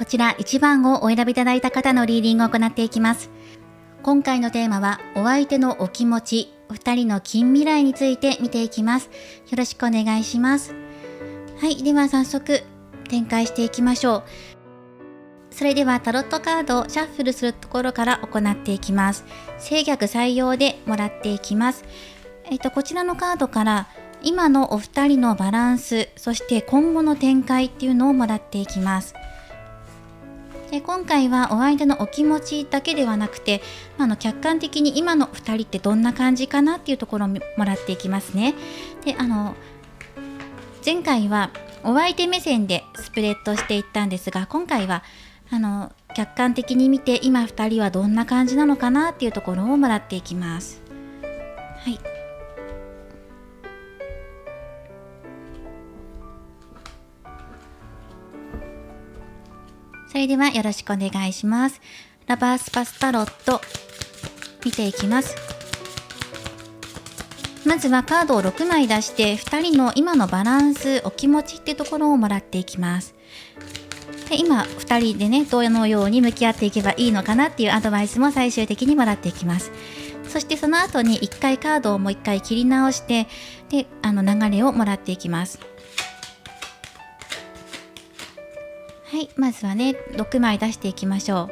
こちら1番をお選びいただいた方のリーディングを行っていきます。今回のテーマはお相手のお気持ち、お二人の近未来について見ていきます。よろしくお願いします。はい、では早速展開していきましょう。それではタロットカードをシャッフルするところから行っていきます。制逆採用でもらっていきます。こちらのカードから今のお二人のバランス、そして今後の展開っていうのをもらっていきます。で今回はお相手のお気持ちだけではなくて、客観的に今の2人ってどんな感じかなっていうところをもらっていきますね。で前回はお相手目線でスプレッドしていったんですが、今回は客観的に見て今2人はどんな感じなのかなっていうところをもらっていきます。はい。それではよろしくお願いします。ラバースパスタロット見ていきます。まずはカードを6枚出して2人の今のバランス、お気持ちっていうところをもらっていきます。で今2人でね、どのように向き合っていけばいいのかなっていうアドバイスも最終的にもらっていきます。そしてその後に1回カードをもう1回切り直して、で流れをもらっていきます。はい、まずはね、6枚出していきましょう。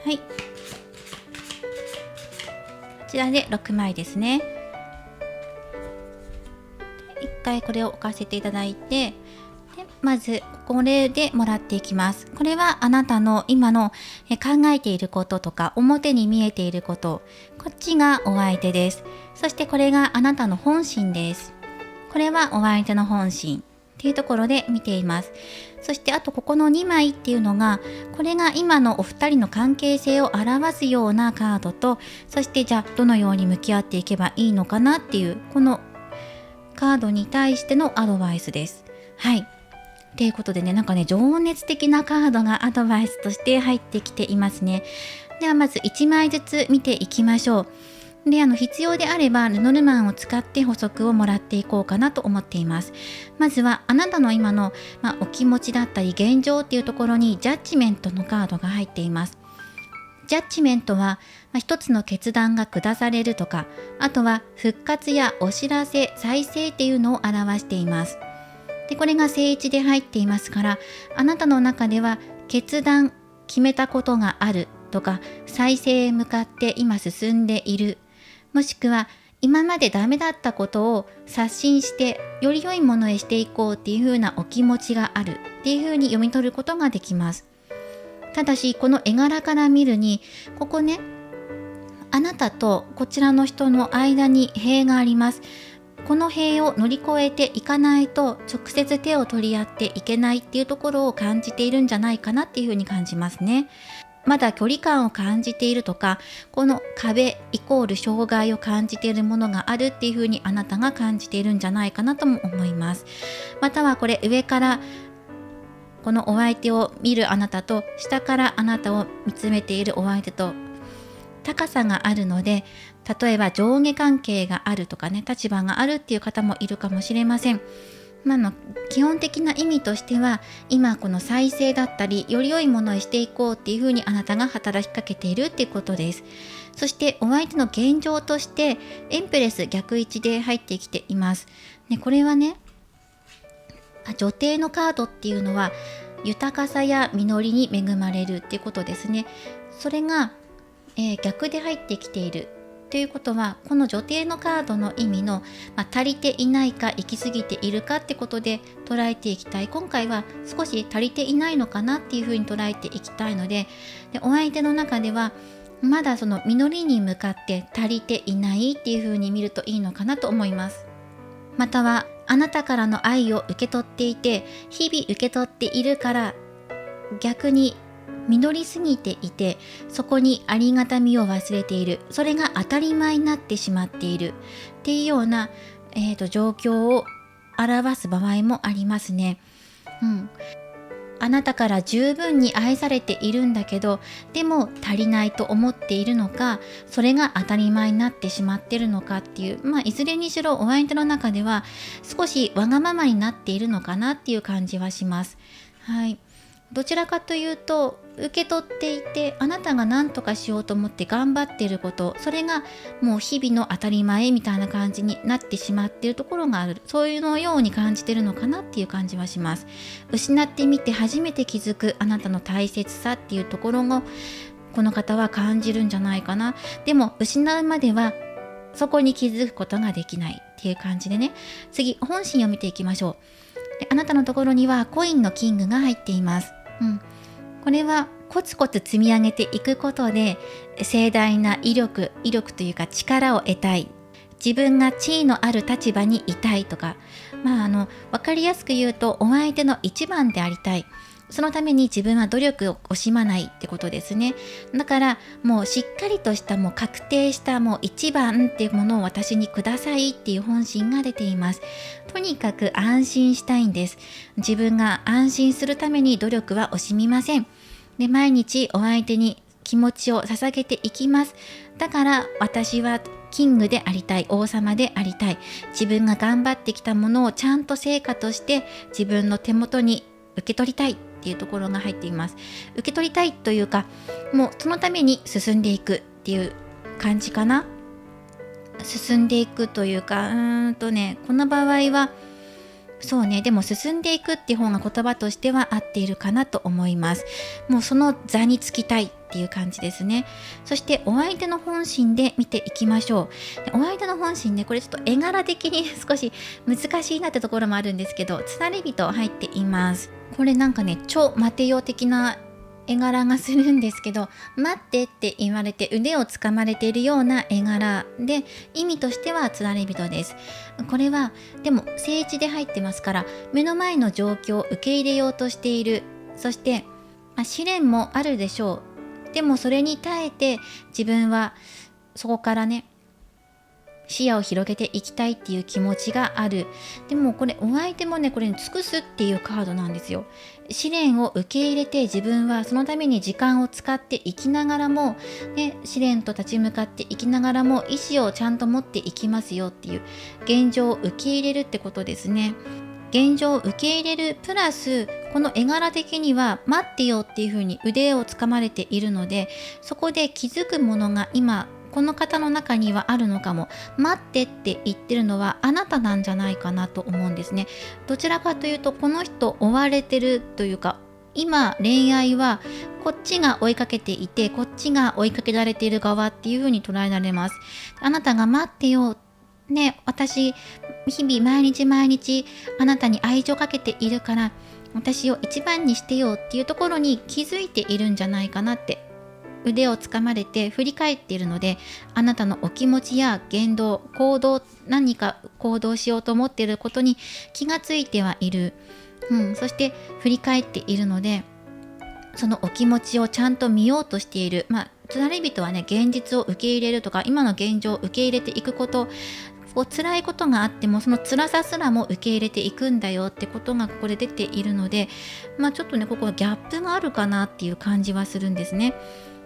はい。こちらで6枚ですね。一回これを置かせていただいて、でまずこれでもらっていきます。これはあなたの今の考えていることとか表に見えていること、こっちがお相手です。そしてこれがあなたの本心です。これはお相手の本心っていうところで見ています。そしてあとここの2枚っていうのが、これが今のお二人の関係性を表すようなカードと、そしてじゃあどのように向き合っていけばいいのかなっていう、このカードに対してのアドバイスです。はい。ということでね、情熱的なカードがアドバイスとして入ってきていますね。ではまず1枚ずつ見ていきましょう。で、必要であればルノルマンを使って補足をもらっていこうかなと思っています。まずはあなたの今の、お気持ちだったり現状っていうところにジャッジメントのカードが入っています。ジャッジメントは、一つの決断が下されるとか、あとは復活やお知らせ、再生っていうのを表しています。で、これが正位置で入っていますから、あなたの中では決断、決めたことがあるとか、再生へ向かって今進んでいる、もしくは今までダメだったことを刷新してより良いものへしていこうっていう風なお気持ちがあるっていう風に読み取ることができます。ただしこの絵柄から見るに、ここね、あなたとこちらの人の間に塀があります。この塀を乗り越えていかないと直接手を取り合っていけないっていうところを感じているんじゃないかなっていうふうに感じますね。まだ距離感を感じているとか、この壁イコール障害を感じているものがあるっていうふうにあなたが感じているんじゃないかなとも思います。またはこれ上からこのお相手を見るあなたと、下からあなたを見つめているお相手と高さがあるので、例えば上下関係があるとかね、立場があるっていう方もいるかもしれません。基本的な意味としては、今この再生だったりより良いものにしていこうっていうふうにあなたが働きかけているっていうことです。そしてお相手の現状としてエンプレス逆位置で入ってきています、ね。これはね、女帝のカードっていうのは豊かさや実りに恵まれるっていうことですね。それが、逆で入ってきているということは、この女帝のカードの意味の、足りていないか行き過ぎているかってことで捉えていきたい。今回は少し足りていないのかなっていうふうに捉えていきたいので、お相手の中ではまだその実りに向かって足りていないっていうふうに見るといいのかなと思います。またはあなたからの愛を受け取っていて、日々受け取っているから逆に実りすぎていて、そこにありがたみを忘れている、それが当たり前になってしまっているっていうような、状況を表す場合もありますね。うん、あなたから十分に愛されているんだけど、でも足りないと思っているのか、それが当たり前になってしまっているのかっていう、いずれにしろお相手の中では少しわがままになっているのかなっていう感じはします。はい。どちらかというと受け取っていて、あなたが何とかしようと思って頑張っていること、それがもう日々の当たり前みたいな感じになってしまっているところがある、そういうのように感じているのかなっていう感じはします。失ってみて初めて気づくあなたの大切さっていうところをこの方は感じるんじゃないかな。でも失うまではそこに気づくことができないっていう感じでね。次、本心を見ていきましょう。で、あなたのところにはコインのキングが入っています。これはコツコツ積み上げていくことで盛大な威力というか力を得たい、自分が地位のある立場にいたいとか、分かりやすく言うとお相手の一番でありたい、そのために自分は努力を惜しまないってことですね。だからもうしっかりとしたもう確定したもう一番っていうものを私にくださいっていう本心が出ています。とにかく安心したいんです。自分が安心するために努力は惜しみません。で、毎日お相手に気持ちを捧げていきます。だから私はキングでありたい、王様でありたい。自分が頑張ってきたものをちゃんと成果として自分の手元に受け取りたいっていうところが入っています。受け取りたいというか、もうそのために進んでいくっていう感じかな。進んでいくというか、この場合はそうね、でも進んでいくっていう方が言葉としては合っているかなと思います。もうその座につきたいっていう感じですね。そしてお相手の本心で見ていきましょう。で、お相手の本心ね、これちょっと絵柄的に少し難しいなってところもあるんですけど、つなれ人入っています。これなんかね、超待てよ的な絵柄がするんですけど、待ってって言われて腕をつかまれているような絵柄で、意味としてはつられ人です。これはでも聖地で入ってますから、目の前の状況を受け入れようとしている。そして、試練もあるでしょう。でもそれに耐えて自分はそこからね、視野を広げていきたいっていう気持ちがある。でもこれお相手もね、これに尽くすっていうカードなんですよ。試練を受け入れて自分はそのために時間を使っていきながらも、試練と立ち向かっていきながらも意志をちゃんと持っていきますよっていう現状を受け入れるってことですね。現状を受け入れるプラス、この絵柄的には待ってよっていう風に腕をつかまれているので、そこで気づくものが今この方の中にはあるのかも。待ってって言ってるのはあなたなんじゃないかなと思うんですね。どちらかというとこの人追われてるというか、今恋愛はこっちが追いかけていて、こっちが追いかけられている側っていう風に捉えられます。あなたが待ってよね、私日々毎日あなたに愛情かけているから私を一番にしてよっていうところに気づいているんじゃないかなって、腕をつかまれて振り返っているので、あなたのお気持ちや言動、行動、何か行動しようと思っていることに気がついてはいる。そして振り返っているので、そのお気持ちをちゃんと見ようとしている。つられ人はね、現実を受け入れるとか、今の現状を受け入れていくこと、辛いことがあってもその辛さすらも受け入れていくんだよってことがここで出ているので、ちょっとね、ここはギャップがあるかなっていう感じはするんですね。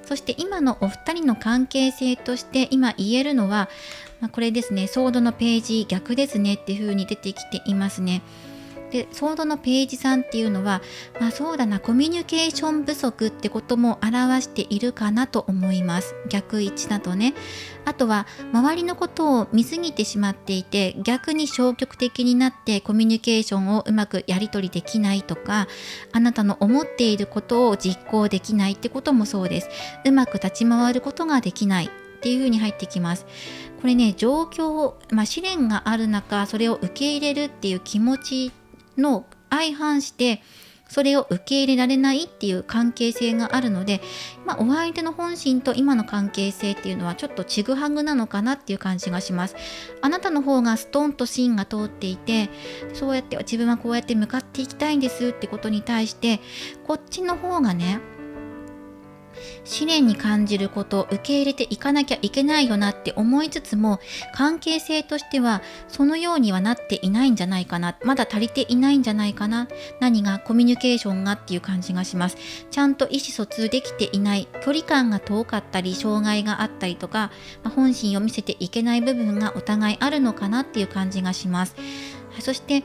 そして今のお二人の関係性として今言えるのは、これですね、ソードのページ逆ですねっていう風に出てきていますね。で、ソードのページ3っていうのは、そうだな、コミュニケーション不足ってことも表しているかなと思います。逆位置だとね。あとは周りのことを見過ぎてしまっていて、逆に消極的になってコミュニケーションをうまくやり取りできないとか、あなたの思っていることを実行できないってこともそうです。うまく立ち回ることができないっていう風に入ってきます。これね、状況、試練がある中、それを受け入れるっていう気持ちの相反してそれを受け入れられないっていう関係性があるので、お相手の本心と今の関係性っていうのはちょっとちぐはぐなのかなっていう感じがします。あなたの方がストンと芯が通っていて、そうやって自分はこうやって向かっていきたいんですってことに対して、こっちの方がね、試練に感じることを受け入れていかなきゃいけないよなって思いつつも、関係性としてはそのようにはなっていないんじゃないかな、まだ足りていないんじゃないかな、何がコミュニケーションがっていう感じがします。ちゃんと意思疎通できていない、距離感が遠かったり障害があったりとか、本心を見せていけない部分がお互いあるのかなっていう感じがします。そして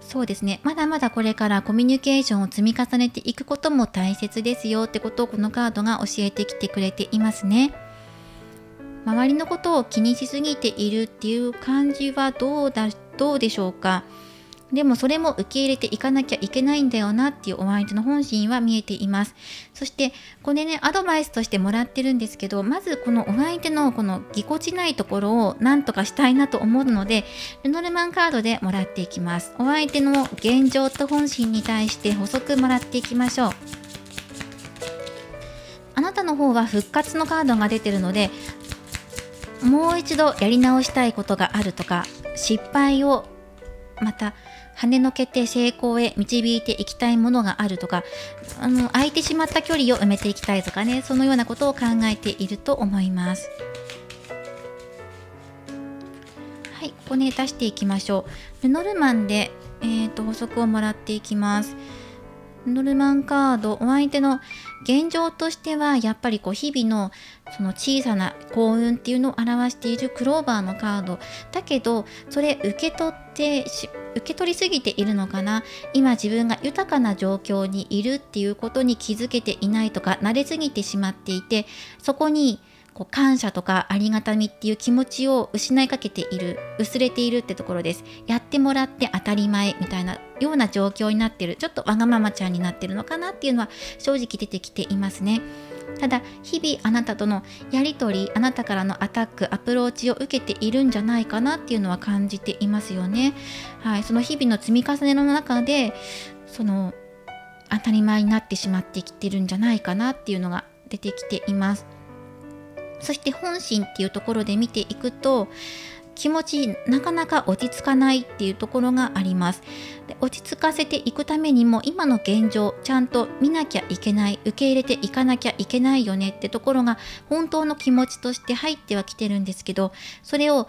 そうですね、まだまだこれからコミュニケーションを積み重ねていくことも大切ですよってことをこのカードが教えてきてくれていますね。周りのことを気にしすぎているっていう感じはどうでしょうか。でもそれも受け入れていかなきゃいけないんだよなっていうお相手の本心は見えています。そしてこれね、アドバイスとしてもらってるんですけど、まずこのお相手のこのぎこちないところを何とかしたいなと思うので、ルノルマンカードでもらっていきます。お相手の現状と本心に対して補足もらっていきましょう。あなたの方は復活のカードが出てるので、もう一度やり直したいことがあるとか、失敗をまた跳ねのけて成功へ導いていきたいものがあるとか、空いてしまった距離を埋めていきたいとかね、そのようなことを考えていると思います。はい、ここね出していきましょう。ルノルマンで、補足をもらっていきます。ルノルマンカード、お相手の現状としてはやっぱり日々のその小さな幸運っていうのを表しているクローバーのカードだけど、それ受け取りすぎているのかな、今自分が豊かな状況にいるっていうことに気づけていないとか、慣れすぎてしまっていて、そこに感謝とかありがたみっていう気持ちを失いかけている、薄れているってところです。やってもらって当たり前みたいなような状況になっている、ちょっとわがままちゃんになっているのかなっていうのは正直出てきていますね。ただ日々あなたとのやりとり、あなたからのアタック、アプローチを受けているんじゃないかなっていうのは感じていますよね。はい、その日々の積み重ねの中でその当たり前になってしまってきてるんじゃないかなっていうのが出てきています。そして本心っていうところで見ていくと、気持ちなかなか落ち着かないっていうところがあります。で、落ち着かせていくためにも今の現状ちゃんと見なきゃいけない、受け入れていかなきゃいけないよねってところが本当の気持ちとして入ってはきてるんですけど、それを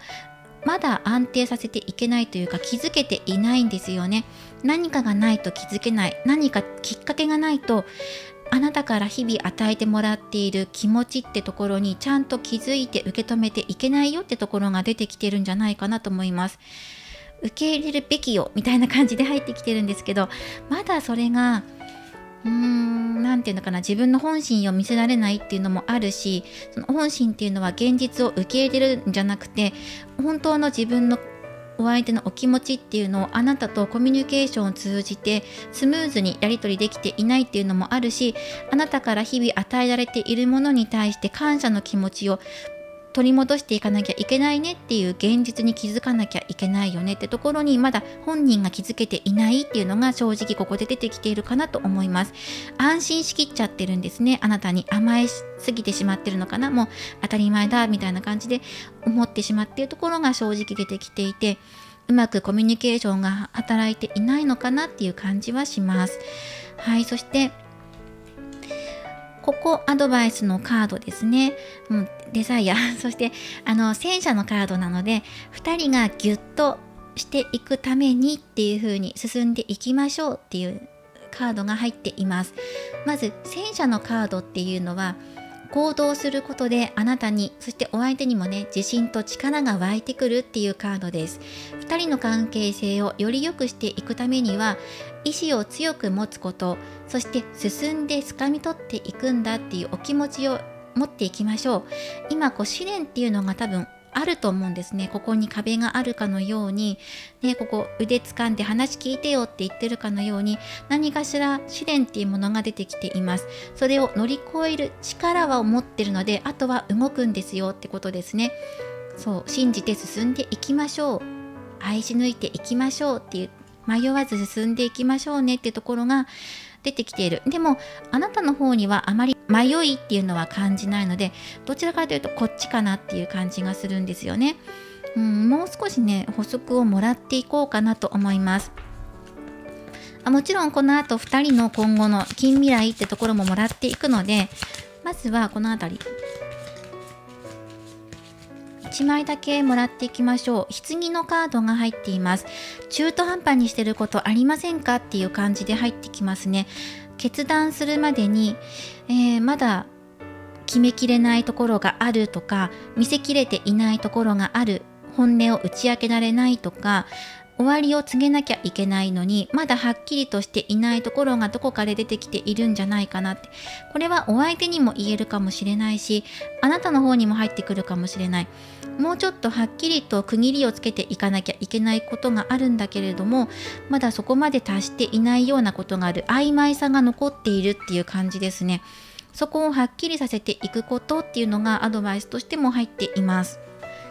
まだ安定させていけないというか、気づけていないんですよね。何かがないと気づけない、何かきっかけがないと、あなたから日々与えてもらっている気持ちってところにちゃんと気づいて受け止めていけないよってところが出てきてるんじゃないかなと思います。受け入れるべきよみたいな感じで入ってきてるんですけど、まだそれがなんていうのかな、自分の本心を見せられないっていうのもあるし、その本心っていうのは現実を受け入れるんじゃなくて、本当の自分のお相手のお気持ちっていうのをあなたとコミュニケーションを通じてスムーズにやり取りできていないっていうのもあるし、あなたから日々与えられているものに対して感謝の気持ちを取り戻していかなきゃいけないねっていう現実に気づかなきゃいけないよねってところにまだ本人が気づけていないっていうのが正直ここで出てきているかなと思います。安心しきっちゃってるんですね。あなたに甘えすぎてしまってるのかな、もう当たり前だみたいな感じで思ってしまっているところが正直出てきていて、うまくコミュニケーションが働いていないのかなっていう感じはします。はい、そしてここアドバイスのカードですね、デザイアそして戦車のカードなので、2人がギュッとしていくためにっていう風に進んでいきましょうっていうカードが入っています。まず戦車のカードっていうのは、行動することであなたに、そしてお相手にもね、自信と力が湧いてくるっていうカードです。2人の関係性をより良くしていくためには、意志を強く持つこと、そして進んで掴み取っていくんだっていうお気持ちを持っていきましょう。今試練っていうのが多分あると思うんですね。ここに壁があるかのように、ね、ここ腕掴んで話聞いてよって言ってるかのように、何かしら試練っていうものが出てきています。それを乗り越える力は持ってるので、あとは動くんですよってことですね。そう、信じて進んでいきましょう。愛し抜いていきましょうっていう、迷わず進んでいきましょうねっていうところが出てきている。でもあなたの方にはあまり迷いっていうのは感じないので、どちらかというとこっちかなっていう感じがするんですよね。もう少しね、補足をもらっていこうかなと思います。もちろんこの後2人の今後の近未来ってところももらっていくので、まずはこの辺り1枚だけもらっていきましょう。棺のカードが入っています。中途半端にしてることありませんかっていう感じで入ってきますね。決断するまでに、まだ決めきれないところがあるとか、見せきれていないところがある、本音を打ち明けられないとか、終わりを告げなきゃいけないのにまだはっきりとしていないところがどこかで出てきているんじゃないかなって。これはお相手にも言えるかもしれないし、あなたの方にも入ってくるかもしれない。もうちょっとはっきりと区切りをつけていかなきゃいけないことがあるんだけれども、まだそこまで達していないようなことがある、曖昧さが残っているっていう感じですね。そこをはっきりさせていくことっていうのがアドバイスとしても入っています。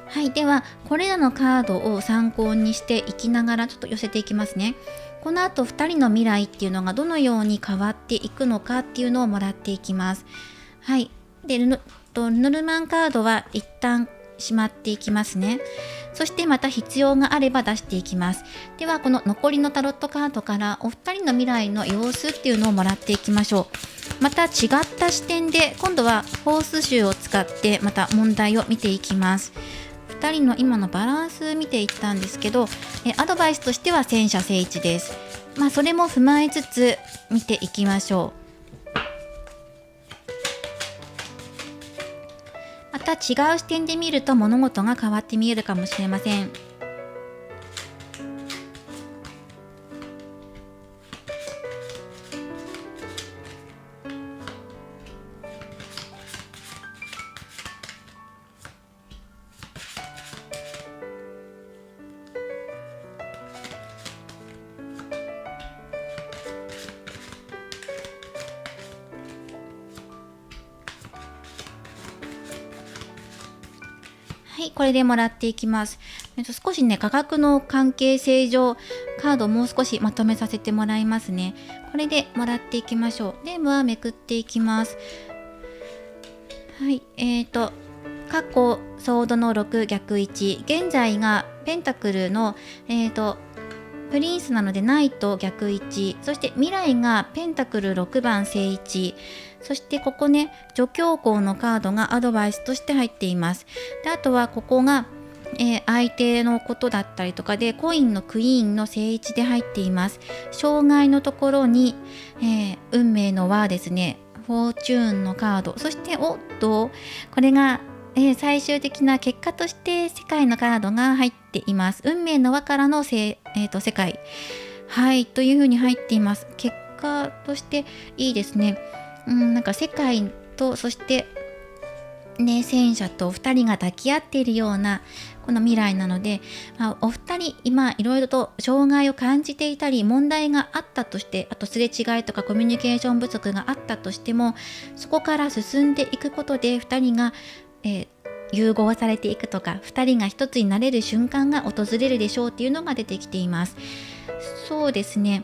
はい、ではこれらのカードを参考にしていきながらちょっと寄せていきますね。この後2人の未来っていうのがどのように変わっていくのかっていうのをもらっていきます。はい、でルノルマンカードは一旦しまっていきますね。そしてまた必要があれば出していきます。ではこの残りのタロットカードからお二人の未来の様子っていうのをもらっていきましょう。また違った視点で今度はフォース集を使ってまた問題を見ていきます。2人の今のバランス見ていったんですけど、アドバイスとしては戦車正一です。それも踏まえつつ見ていきましょう。また違う視点で見ると物事が変わって見えるかもしれません。はい、これでもらっていきます。少しね、価格の関係性上、カードをもう少しまとめさせてもらいますね。これでもらっていきましょう。では、めくっていきます。はい、過去、ソードの6逆1、現在がペンタクルの、プリンスなのでナイト逆1、そして未来がペンタクル6番正1、そしてここね、助教皇のカードがアドバイスとして入っています。であとはここが、相手のことだったりとかでコインのクイーンの正1で入っています。障害のところに、運命の輪ですね、フォーチューンのカード、そしてこれが最終的な結果として世界のカードが入っています。運命の輪からの世界、はいという風に入っています。結果としていいですね。なんか世界とそしてね、戦車と2人が抱き合っているようなこの未来なので、お二人今いろいろと障害を感じていたり問題があったとして、あとすれ違いとかコミュニケーション不足があったとしても、そこから進んでいくことで2人が融合されていくとか、2人が一つになれる瞬間が訪れるでしょうっていうのが出てきています。そうですね、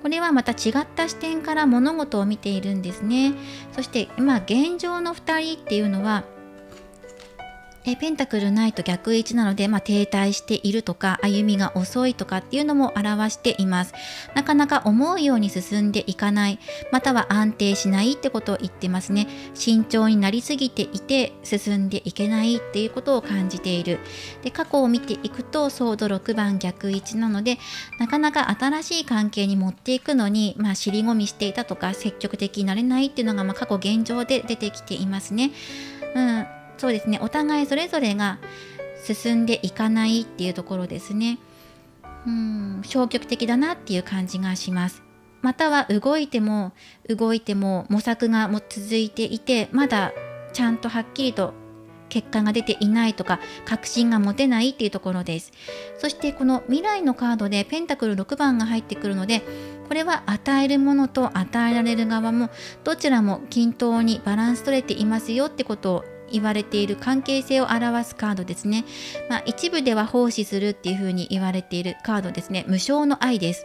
これはまた違った視点から物事を見ているんですね。そして今現状の2人っていうのはペンタクルナイト逆位置なので、停滞しているとか歩みが遅いとかっていうのも表しています。なかなか思うように進んでいかない、または安定しないってことを言ってますね。慎重になりすぎていて進んでいけないっていうことを感じている。で過去を見ていくとソード6番逆位置なので、なかなか新しい関係に持っていくのに、尻込みしていたとか積極的になれないっていうのが、過去現状で出てきていますね。そうですね、お互いそれぞれが進んでいかないっていうところですね。消極的だなっていう感じがします。または動いても模索が続いていて、まだちゃんとはっきりと結果が出ていないとか確信が持てないっていうところです。そしてこの未来のカードでペンタクル6番が入ってくるので、これは与えるものと与えられる側もどちらも均等にバランス取れていますよってことを言われている関係性を表すカードですね。一部では奉仕するっていう風に言われているカードですね。無償の愛です。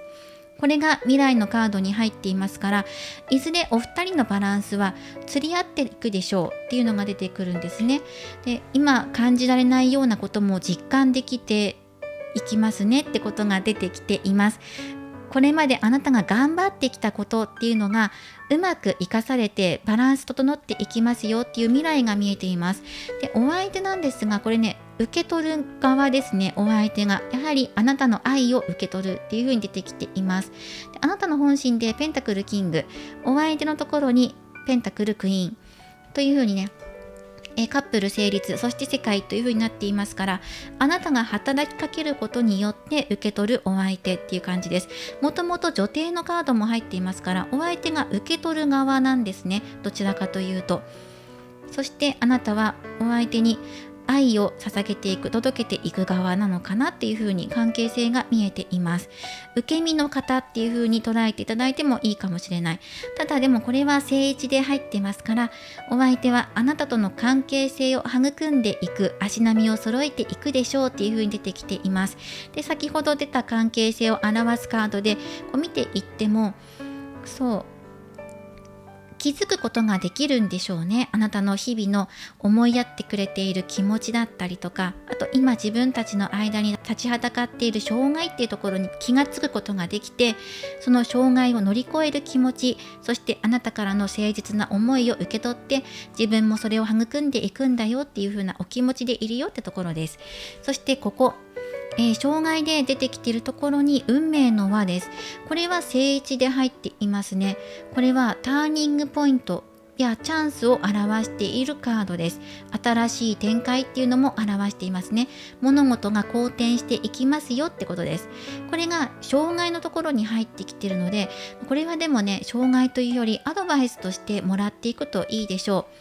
これが未来のカードに入っていますから、いずれお二人のバランスは釣り合っていくでしょうっていうのが出てくるんですね。で今感じられないようなことも実感できていきますねってことが出てきています。これまであなたが頑張ってきたことっていうのがうまく生かされてバランス整っていきますよっていう未来が見えています。で、お相手なんですが、これね、受け取る側ですね。お相手がやはりあなたの愛を受け取るっていう風に出てきています。で、あなたの本心でペンタクルキング、お相手のところにペンタクルクイーンという風にね、カップル成立、そして世界という風になっていますから、あなたが働きかけることによって受け取るお相手っていう感じです。もともと女帝のカードも入っていますから、お相手が受け取る側なんですね。どちらかというと。そしてあなたはお相手に愛を捧げていく、届けていく側なのかなっていう風に関係性が見えています。受け身の方っていう風に捉えていただいてもいいかもしれない。ただでもこれは正位置で入ってますから、お相手はあなたとの関係性を育んでいく、足並みを揃えていくでしょうっていう風に出てきています。で、先ほど出た関係性を表すカードでこう見ていっても、そう気づくことができるんでしょうね。あなたの日々の思いやってくれている気持ちだったりとか、あと今自分たちの間に立ちはだかっている障害っていうところに気がつくことができて、その障害を乗り越える気持ち、そしてあなたからの誠実な思いを受け取って、自分もそれを育んでいくんだよっていう風なお気持ちでいるよってところです。そしてここ障害で出てきているところに運命の輪です。これは正位置で入っていますね。これはターニングポイントやチャンスを表しているカードです。新しい展開っていうのも表していますね。物事が好転していきますよってことです。これが障害のところに入ってきているので、これはでもね、障害というよりアドバイスとしてもらっていくといいでしょう。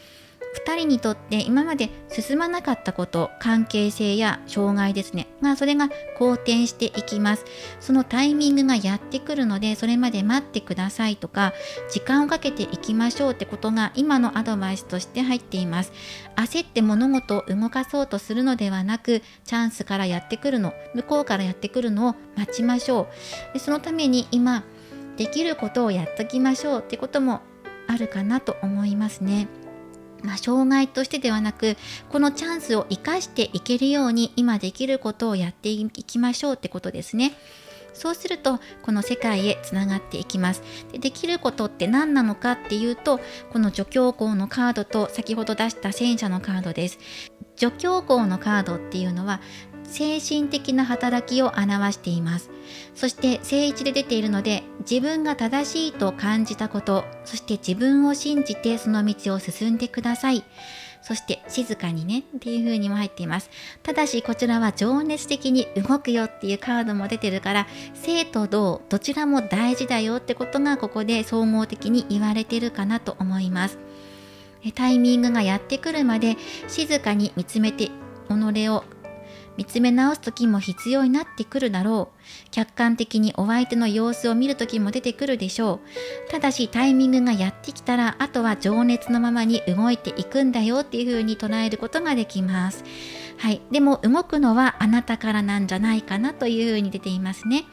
2人にとって今まで進まなかったこと、関係性や障害ですね。それが好転していきます。そのタイミングがやってくるので、それまで待ってくださいとか、時間をかけていきましょうってことが今のアドバイスとして入っています。焦って物事を動かそうとするのではなく、チャンスからやってくるの、向こうからやってくるのを待ちましょう。で、そのために今できることをやっときましょうってこともあるかなと思いますね。障害としてではなく、このチャンスを生かしていけるように今できることをやっていきましょうってことですね。そうするとこの世界へつながっていきます。できることって何なのかっていうと、この助教皇のカードと先ほど出した戦車のカードです。助教皇のカードっていうのは精神的な働きを表しています。そして正位置で出ているので、自分が正しいと感じたこと、そして自分を信じてその道を進んでください。そして静かにねっていう風にも入っています。ただしこちらは情熱的に動くよっていうカードも出てるから、静と動どちらも大事だよってことがここで総合的に言われているかなと思います。タイミングがやってくるまで静かに見つめて己を見つめ直す時も必要になってくるだろう。客観的にお相手の様子を見る時も出てくるでしょう。ただしタイミングがやってきたら、あとは情熱のままに動いていくんだよっていう風に捉えることができます。はい。でも動くのはあなたからなんじゃないかなという風に出ていますね。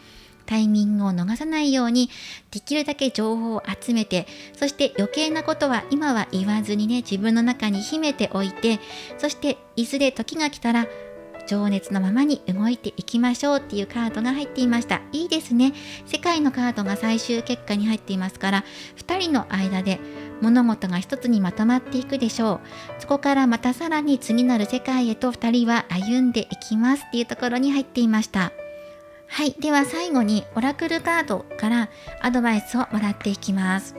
タイミングを逃さないようにできるだけ情報を集めて、そして余計なことは今は言わずにね、自分の中に秘めておいて、そしていずれ時が来たら情熱のままに動いていきましょうっていうカードが入っていました。いいですね。世界のカードが最終結果に入っていますから、2人の間で物事が一つにまとまっていくでしょう。そこからまたさらに次なる世界へと2人は歩んでいきますっていうところに入っていました。はい。では最後にオラクルカードからアドバイスをもらっていきます。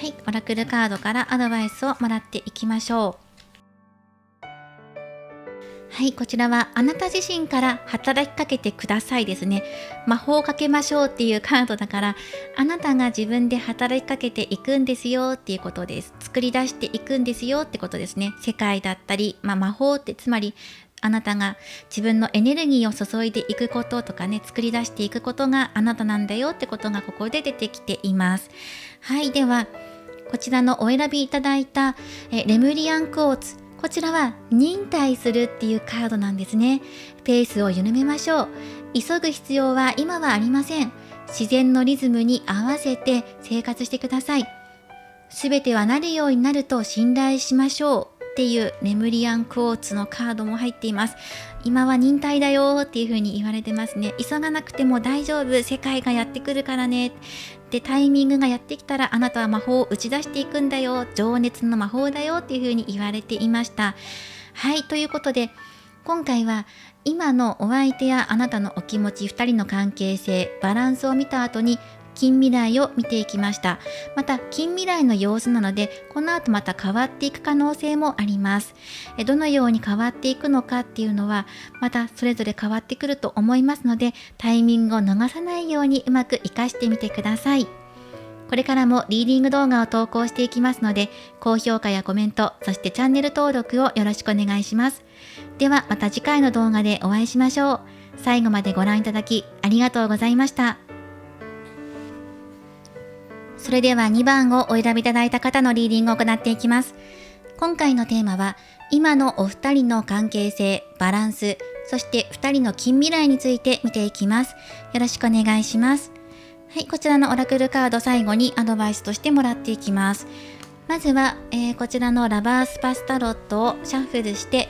はい、オラクルカードからアドバイスをもらっていきましょう。はい、こちらはあなた自身から働きかけてくださいですね。魔法をかけましょうっていうカードだから、あなたが自分で働きかけていくんですよっていうことです。作り出していくんですよってことですね。世界だったり、魔法ってつまりあなたが自分のエネルギーを注いでいくこととかね、作り出していくことがあなたなんだよってことがここで出てきています。はい、ではこちらのお選びいただいたレムリアンクォーツ、こちらは忍耐するっていうカードなんですね。ペースを緩めましょう。急ぐ必要は今はありません。自然のリズムに合わせて生活してください。すべてはなるようになると信頼しましょうっていうレムリアンクォーツのカードも入っています。今は忍耐だよっていう風に言われてますね。急がなくても大丈夫、世界がやってくるからね。で、タイミングがやってきたらあなたは魔法を打ち出していくんだよ、情熱の魔法だよっていう風に言われていました。はい、ということで今回は今のお相手やあなたのお気持ち、2人の関係性、バランスを見た後に近未来を見ていきました。また近未来の様子なので、この後また変わっていく可能性もあります。どのように変わっていくのかっていうのはまたそれぞれ変わってくると思いますので、タイミングを逃さないようにうまく活かしてみてください。これからもリーディング動画を投稿していきますので、高評価やコメント、そしてチャンネル登録をよろしくお願いします。ではまた次回の動画でお会いしましょう。最後までご覧いただきありがとうございました。それでは2番をお選びいただいた方のリーディングを行っていきます。今回のテーマは、今のお二人の関係性、バランス、そして2人の近未来について見ていきます。よろしくお願いします。はい、こちらのオラクルカード最後にアドバイスとしてもらっていきます。まずは、こちらのラバースパスタロットをシャッフルして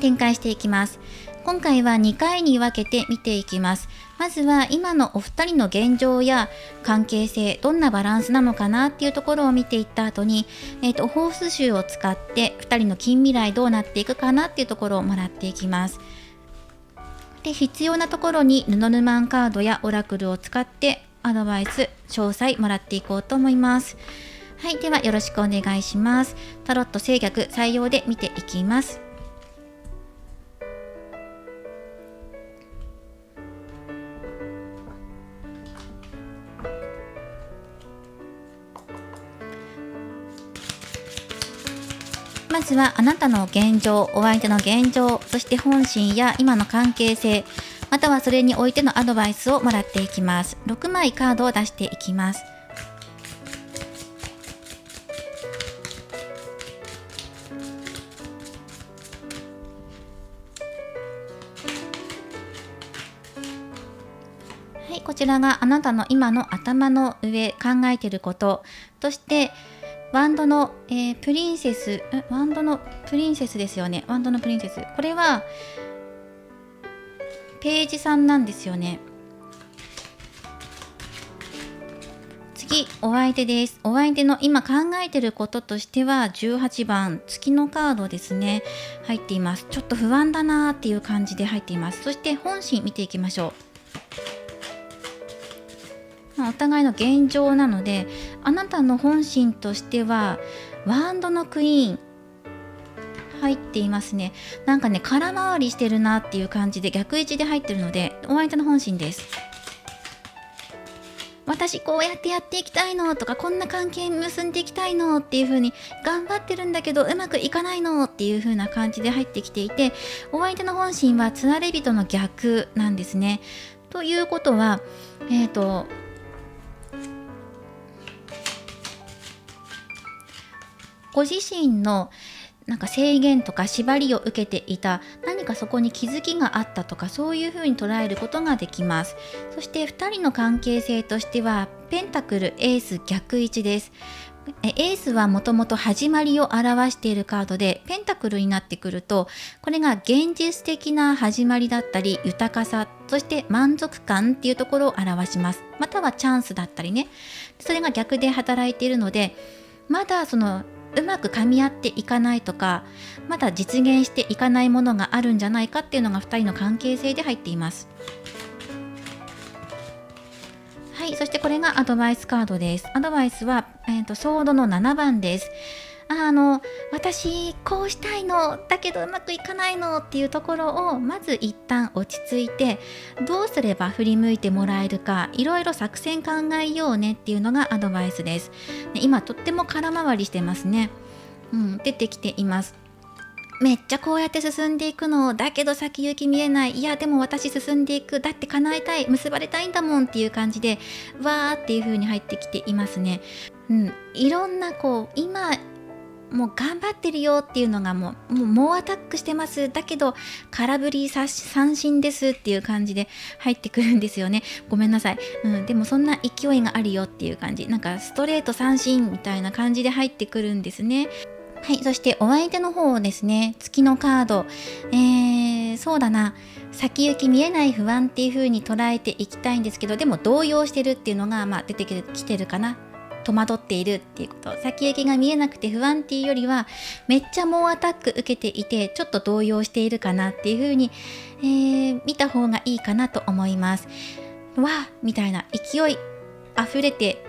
展開していきます。今回は2回に分けて見ていきます。まずは今のお二人の現状や関係性、どんなバランスなのかなっていうところを見ていった後に、ホース集を使って2人の近未来どうなっていくかなっていうところをもらっていきます。で、必要なところにルノルマンカードやオラクルを使ってアドバイス、詳細もらっていこうと思います。はい、ではよろしくお願いします。タロット制逆採用で見ていきます。まずはあなたの現状、お相手の現状、そして本心や今の関係性、またはそれにおいてのアドバイスをもらっていきます。6枚カードを出していきます。はい、こちらがあなたの今の頭の上、考えていることとして、ワンドの、プリンセス、ワンドのプリンセスですよね。ワンドのプリンセス。これは、ページ3なんですよね。次、お相手です。お相手の今考えてることとしては、18番、月のカードですね。入っています。ちょっと不安だなーっていう感じで入っています。そして、本心見ていきましょう。お互いの現状なので、あなたの本心としてはワンドのクイーン入っていますね。なんかね、空回りしてるなっていう感じで逆位置で入ってるので、お相手の本心です。私こうやってやっていきたいのとか、こんな関係結んでいきたいのっていう風に頑張ってるんだけどうまくいかないのっていう風な感じで入ってきていて、お相手の本心はつわれ人の逆なんですね。ということはご自身のなんか制限とか縛りを受けていた、何かそこに気づきがあったとか、そういう風に捉えることができます。そして2人の関係性としてはペンタクルエース逆位置です。エースはもともと始まりを表しているカードで、ペンタクルになってくるとこれが現実的な始まりだったり豊かさ、そして満足感っていうところを表します。またはチャンスだったりね、それが逆で働いているので、まだそのうまく噛み合っていかないとか、まだ実現していかないものがあるんじゃないかっていうのが2人の関係性で入っています。はい、そしてこれがアドバイスカードです。アドバイスは、ソードの7番です。私こうしたいのだけどうまくいかないのっていうところをまず一旦落ち着いて、どうすれば振り向いてもらえるか、いろいろ作戦考えようねっていうのがアドバイスです。今とっても空回りしてますね。出てきています。めっちゃこうやって進んでいくのだけど先行き見えない、いやでも私進んでいく、だって叶えたい、結ばれたいんだもんっていう感じでわーっていう風に入ってきていますね。いろんな今もう頑張ってるよっていうのがもう猛アタックしてます。だけど空振り三振ですっていう感じで入ってくるんですよね。ごめんなさい。でもそんな勢いがあるよっていう感じ。なんかストレート三振みたいな感じで入ってくるんですね。はい、そしてお相手の方ですね、月のカード、そうだな、先行き見えない不安っていう風に捉えていきたいんですけど、でも動揺してるっていうのが、出てきてるかな。戸惑っているっていうこと、先行きが見えなくて不安っていうよりは、めっちゃ猛アタック受けていて、ちょっと動揺しているかなっていう風に、見た方がいいかなと思います。わーみたいな勢い溢れて、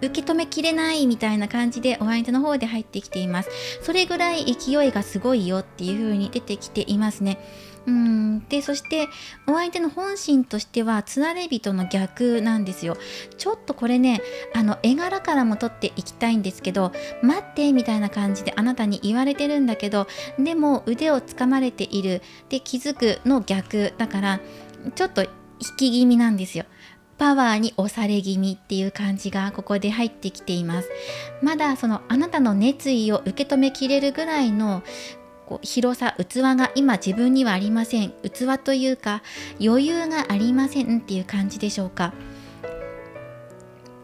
受け止めきれないみたいな感じでお相手の方で入ってきています。それぐらい勢いがすごいよっていう風に出てきていますね。で、そしてお相手の本心としてはつられ人の逆なんですよ。ちょっとこれね、絵柄からも取っていきたいんですけど、待ってみたいな感じであなたに言われてるんだけど、でも腕をつかまれているで気づくの逆だから、ちょっと引き気味なんですよ。パワーに押され気味っていう感じがここで入ってきています。まだそのあなたの熱意を受け止めきれるぐらいの広さ、器が今自分にはありません。器というか余裕がありませんっていう感じでしょうか。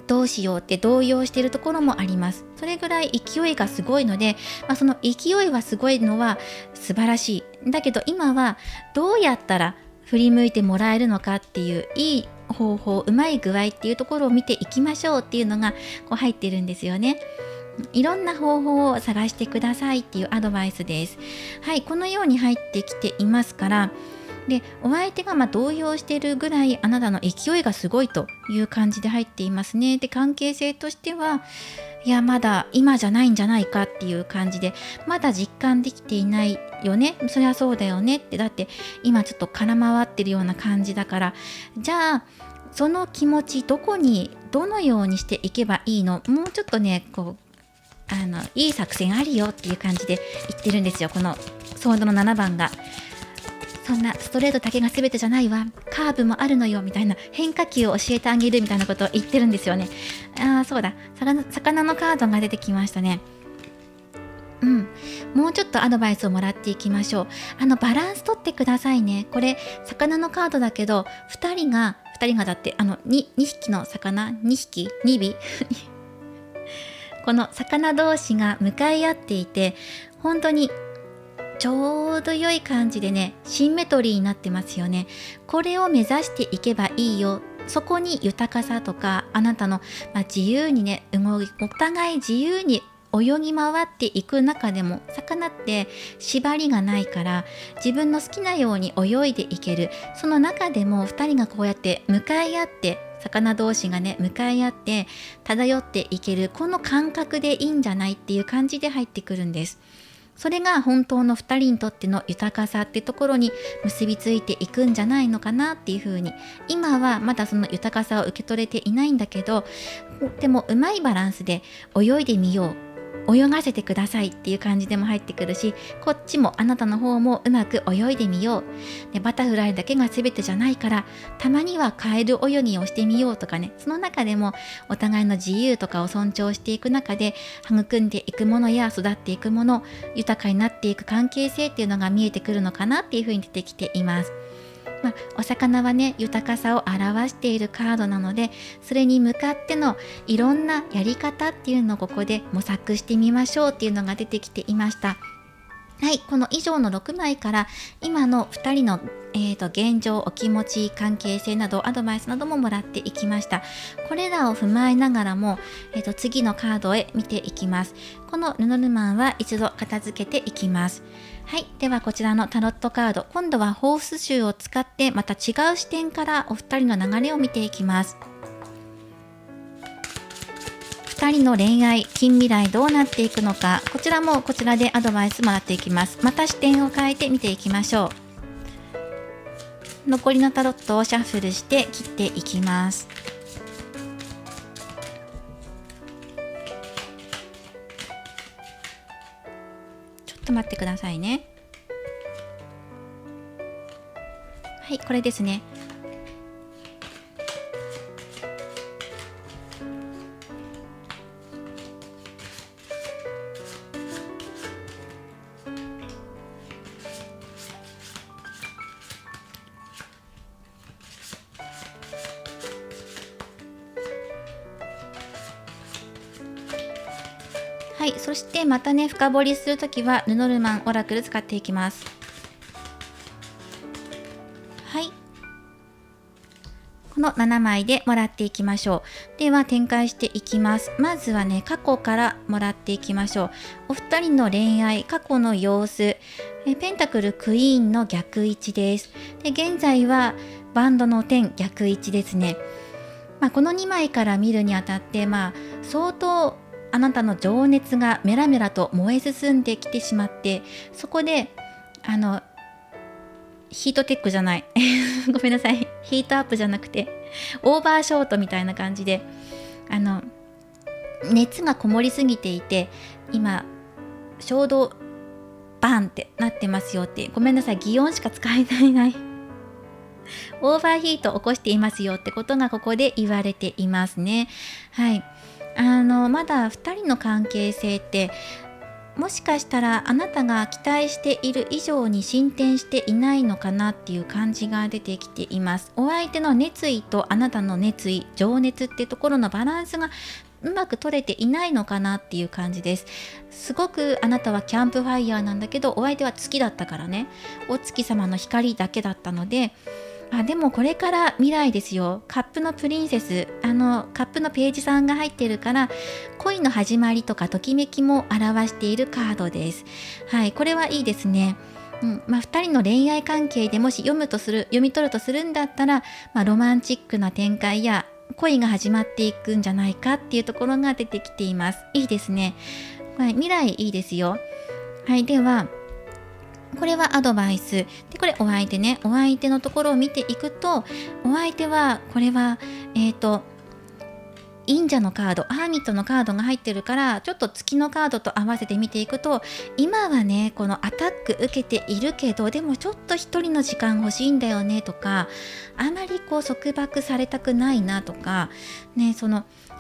どうしようって動揺しているところもあります。それぐらい勢いがすごいので、その勢いはすごいのは素晴らしい。だけど今はどうやったら振り向いてもらえるのかっていういい方法、うまい具合っていうところを見ていきましょうっていうのが入ってるんですよね。いろんな方法を探してくださいっていうアドバイスです。はい、このように入ってきていますから、でお相手が動揺しているぐらいあなたの勢いがすごいという感じで入っていますね。で関係性としては、いやまだ今じゃないんじゃないかっていう感じで、まだ実感できていないよね、そりゃそうだよねって、だって今ちょっと空回ってるような感じだから、じゃあその気持ちどのようにしていけばいいの、もうちょっとねいい作戦あるよっていう感じで言ってるんですよ、このソードの7番が。そんなストレートだけが全てじゃないわ、カーブもあるのよみたいな、変化球を教えてあげるみたいなことを言ってるんですよね。そうだ、魚のカードが出てきましたね。もうちょっとアドバイスをもらっていきましょう。バランス取ってくださいね。これ魚のカードだけど、2人がだって2匹の魚、2尾この魚同士が向かい合っていて、本当にちょうど良い感じでね、シンメトリーになってますよね。これを目指していけばいいよ。そこに豊かさとか、あなたの、自由にね、お互い自由に泳ぎ回っていく中でも、魚って縛りがないから自分の好きなように泳いでいける。その中でも2人がこうやって向かい合って、魚同士がね向かい合って漂っていける、この感覚でいいんじゃないっていう感じで入ってくるんです。それが本当の2人にとっての豊かさってところに結びついていくんじゃないのかなっていうふうに、今はまだその豊かさを受け取れていないんだけど、でもうまいバランスで泳いでみよう、泳がせてくださいっていう感じでも入ってくるし、こっちもあなたの方もうまく泳いでみよう、でバタフライだけが全てじゃないから、たまにはカエル泳ぎをしてみようとかね、その中でもお互いの自由とかを尊重していく中で育んでいくものや育っていくもの、豊かになっていく関係性っていうのが見えてくるのかなっていうふうに出てきています。お魚はね、豊かさを表しているカードなので、それに向かってのいろんなやり方っていうのをここで模索してみましょうっていうのが出てきていました。はい、この以上の6枚から今の2人の、現状、お気持ち、関係性などアドバイスなどももらっていきました。これらを踏まえながらも、次のカードへ見ていきます。このルノルマンは一度片付けていきます。はい、ではこちらのタロットカード、今度はフォース集を使ってまた違う視点からお二人の流れを見ていきます。2人の恋愛、近未来どうなっていくのか、こちらもこちらでアドバイスもらっていきます。また視点を変えて見ていきましょう。残りのタロットをシャッフルして切っていきます。ちょっと待ってくださいね。はい、これですね。はい、そしてまたね、深掘りするときはルノルマンオラクル使っていきます。はい、この7枚でもらっていきましょう。では展開していきます。まずはね、過去からもらっていきましょう。お二人の恋愛、過去の様子、ペンタクルクイーンの逆位置です。で、現在はバンドの10逆位置ですね。この2枚から見るにあたって、相当あなたの情熱がメラメラと燃え進んできてしまって、そこでヒートテックじゃないごめんなさい、ヒートアップじゃなくてオーバーショートみたいな感じで熱がこもりすぎていて、今衝動バンってなってますよって、ごめんなさい、擬音しか使えないオーバーヒート起こしていますよってことがここで言われていますね。はい、まだ2人の関係性ってもしかしたらあなたが期待している以上に進展していないのかなっていう感じが出てきています。お相手の熱意とあなたの熱意、情熱ってところのバランスがうまく取れていないのかなっていう感じです。すごくあなたはキャンプファイヤーなんだけど、お相手は月だったからね、お月様の光だけだったので、でもこれから未来ですよ。カップのプリンセス、カップのページさんが入ってるから、恋の始まりとかときめきも表しているカードです。はい、これはいいですね。2人の恋愛関係でもし読み取るとするんだったら、ロマンチックな展開や恋が始まっていくんじゃないかっていうところが出てきています。いいですね。はい、未来いいですよ。はい、ではこれはアドバイスで、これお相手ね、お相手のところを見ていくと、お相手はこれは忍者のカード、ハーミットのカードが入ってるから、ちょっと月のカードと合わせて見ていくと、今はねこのアタック受けているけど、でもちょっと一人の時間欲しいんだよねとか、あまり束縛されたくないなとかね、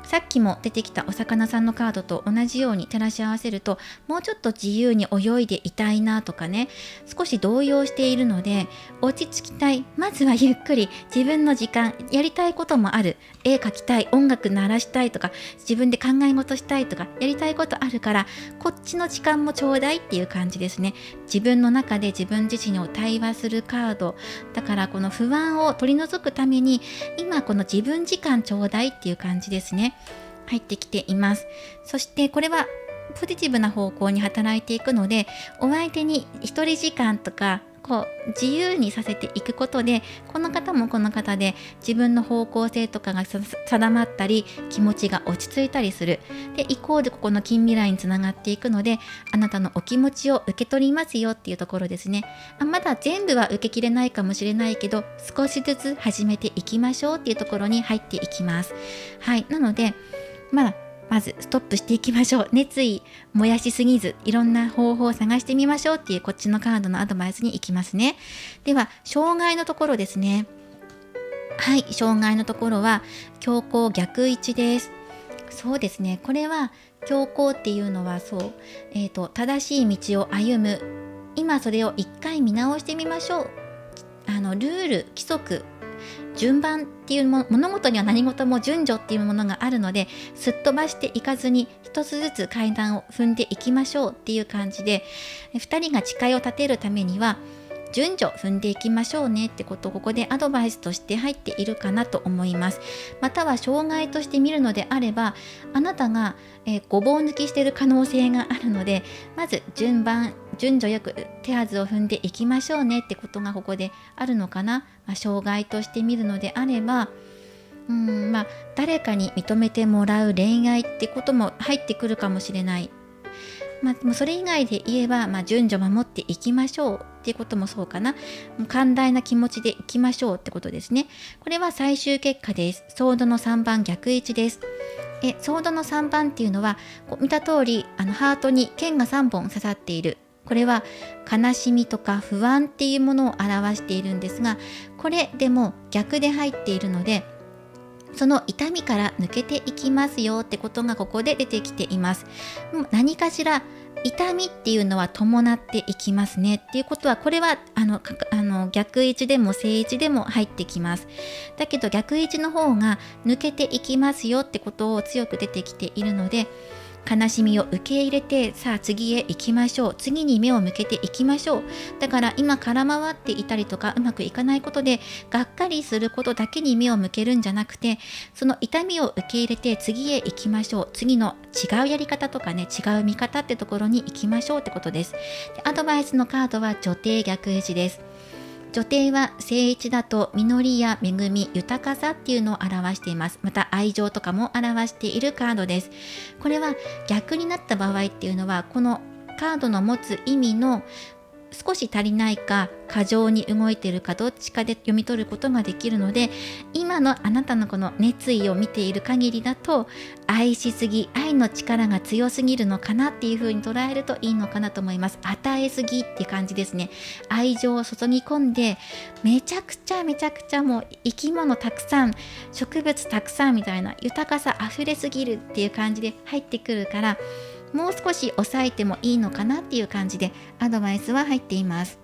さっきも出てきたお魚さんのカードと同じように照らし合わせると、もうちょっと自由に泳いでいたいなとかね、少し動揺しているので落ち着きたい。まずはゆっくり自分の時間、やりたいこともある、絵描きたい、音楽鳴らしたいとか、自分で考え事したいとか、やりたいことあるから、こっちの時間もちょうだいっていう感じですね。自分の中で自分自身を対話するカードだから、この不安を取り除くために今この自分時間ちょうだいっていう感じですね。入ってきています。そしてこれはポジティブな方向に働いていくので、お相手に一人時間とか自由にさせていくことで、この方もこの方で自分の方向性とかが定まったり、気持ちが落ち着いたりする。でイコールここの近未来につながっていくので、あなたのお気持ちを受け取りますよっていうところですね。まだ全部は受けきれないかもしれないけど、少しずつ始めていきましょうっていうところに入っていきます。はい、なのでまずストップしていきましょう。熱意燃やしすぎず、いろんな方法を探してみましょうっていう、こっちのカードのアドバイスに行きますね。では障害のところですね。はい、障害のところは強行逆位置です。そうですね、これは強行っていうのは正しい道を歩む、今それを一回見直してみましょう。ルール、規則、順番っていう物事には何事も順序っていうものがあるので、すっ飛ばしていかずに一つずつ階段を踏んでいきましょうっていう感じで、2人が誓いを立てるためには順序踏んでいきましょうねってことをここでアドバイスとして入っているかなと思います。または障害として見るのであれば、あなたがごぼう抜きしている可能性があるので、まず順序よく手はずを踏んでいきましょうねってことがここであるのかな。障害として見るのであれば、誰かに認めてもらう恋愛ってことも入ってくるかもしれない。それ以外で言えば、順序守っていきましょうっていうこともそうかな。寛大な気持ちでいきましょうってことですね。これは最終結果です。ソードの3番逆位置です。ソードの3番っていうのは見た通りハートに剣が3本刺さっている。これは悲しみとか不安っていうものを表しているんですが、これでも逆で入っているので、その痛みから抜けていきますよってことがここで出てきています。何かしら痛みっていうのは伴っていきますねっていうことは、これは逆位置でも正位置でも入ってきます。だけど逆位置の方が抜けていきますよってことを強く出てきているので、悲しみを受け入れて、さあ次へ行きましょう、次に目を向けていきましょう。だから今空回っていたりとかうまくいかないことでがっかりすることだけに目を向けるんじゃなくて、その痛みを受け入れて次へ行きましょう、次の違うやり方とかね、違う見方ってところに行きましょうってことです。でアドバイスのカードは女帝逆位置です。女帝は正位置だと実りや恵み、豊かさっていうのを表しています。また愛情とかも表しているカードです。これは逆になった場合っていうのは、このカードの持つ意味の少し足りないか過剰に動いているかどっちかで読み取ることができるので、今のあなたのこの熱意を見ている限りだと、愛しすぎ、愛の力が強すぎるのかなっていう風に捉えるといいのかなと思います。与えすぎって感じですね。愛情を注ぎ込んで、めちゃくちゃもう生き物たくさん、植物たくさんみたいな豊かさ溢れすぎるっていう感じで入ってくるから、もう少し抑えてもいいのかなっていう感じでアドバイスは入っています。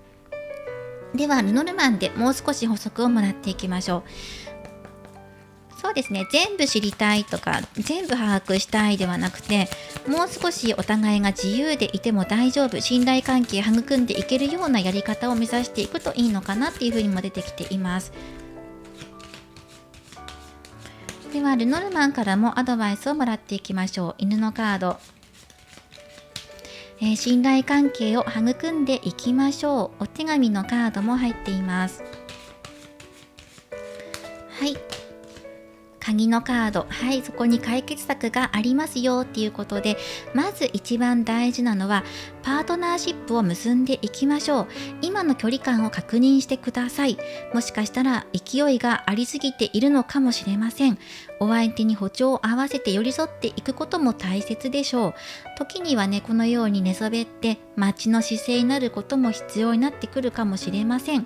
ではルノルマンでもう少し補足をもらっていきましょう。そうですね、全部知りたいとか全部把握したいではなくて、もう少しお互いが自由でいても大丈夫、信頼関係育んでいけるようなやり方を目指していくといいのかなっていうふうにも出てきています。ではルノルマンからもアドバイスをもらっていきましょう。犬のカード、信頼関係を育んでいきましょう。お手紙のカードも入っています。はい、鍵のカード、はい、そこに解決策がありますよっていうことで、まず一番大事なのはパートナーシップを結んでいきましょう。今の距離感を確認してください。もしかしたら勢いがありすぎているのかもしれません。お相手に歩調を合わせて寄り添っていくことも大切でしょう。時にはね、このように寝そべって待ちの姿勢になることも必要になってくるかもしれません。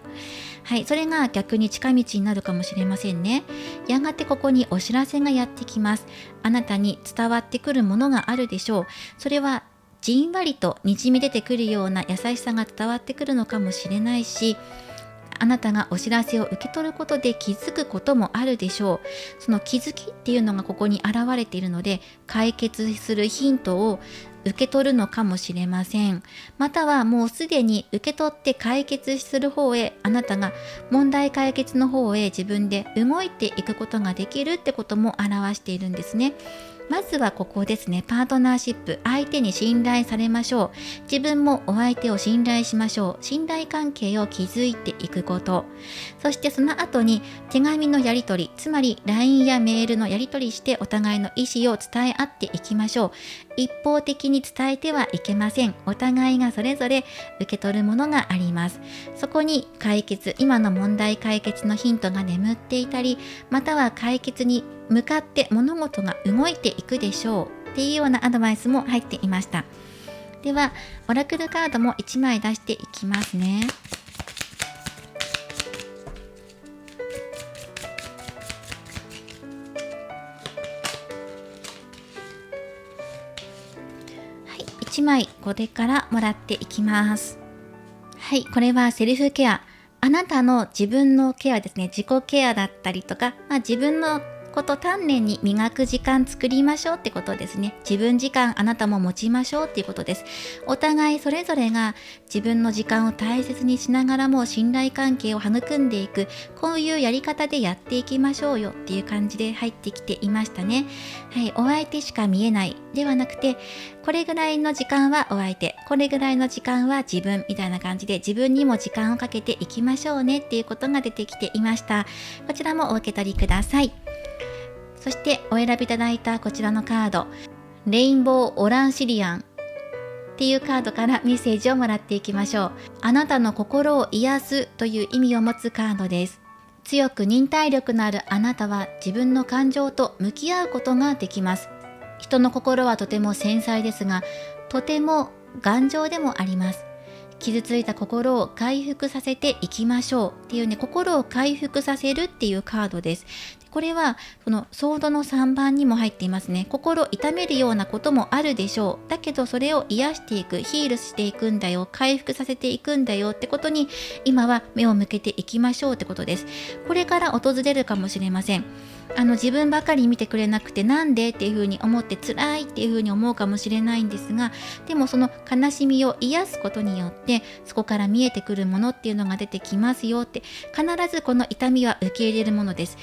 はい、それが逆に近道になるかもしれませんね。やがてここにお知らせがやってきます。あなたに伝わってくるものがあるでしょう。それはじんわりとにじみ出てくるような優しさが伝わってくるのかもしれないし、あなたがお知らせを受け取ることで気づくこともあるでしょう。その気づきっていうのがここに現れているので、解決するヒントを受け取るのかもしれません。またはもうすでに受け取って解決する方へ、あなたが問題解決の方へ自分で動いていくことができるってことも表しているんですね。まずはここですね。パートナーシップ、相手に信頼されましょう。自分もお相手を信頼しましょう。信頼関係を築いていくこと。そしてその後に手紙のやり取り、つまり LINE やメールのやり取りしてお互いの意思を伝え合っていきましょう。一方的に伝えてはいけません。お互いがそれぞれ受け取るものがあります。そこに解決、今の問題解決のヒントが眠っていたり、または解決に向かって物事が動いていくでしょうっていうようなアドバイスも入っていました。ではオラクルカードも1枚出していきますね。はい、1枚これからもらっていきます。はい、これはセルフケア、あなたの自分のケアですね。自己ケアだったりとか、自分のこと丹念に磨く時間作りましょうってことですね。自分時間あなたも持ちましょうっていうことです。お互いそれぞれが自分の時間を大切にしながらも信頼関係を育んでいく、こういうやり方でやっていきましょうよっていう感じで入ってきていましたね。はい、お相手しか見えないではなくて、これぐらいの時間はお相手、これぐらいの時間は自分みたいな感じで自分にも時間をかけていきましょうねっていうことが出てきていました。こちらもお受け取りください。そしてお選びいただいたこちらのカード、レインボーオランシリアンっていうカードからメッセージをもらっていきましょう。あなたの心を癒すという意味を持つカードです。強く忍耐力のあるあなたは自分の感情と向き合うことができます。人の心はとても繊細ですが、とても頑丈でもあります。傷ついた心を回復させていきましょうっていうね、心を回復させるっていうカードです。これはこのソードの3番にも入っていますね。心痛めるようなこともあるでしょう。だけどそれを癒していく、ヒールしていくんだよ、回復させていくんだよってことに今は目を向けていきましょうってことです。これから訪れるかもしれません。自分ばかり見てくれなくてなんでっていう風に思って辛いっていう風に思うかもしれないんですが、でもその悲しみを癒すことによってそこから見えてくるものっていうのが出てきますよって、必ずこの痛みは受け入れるものです。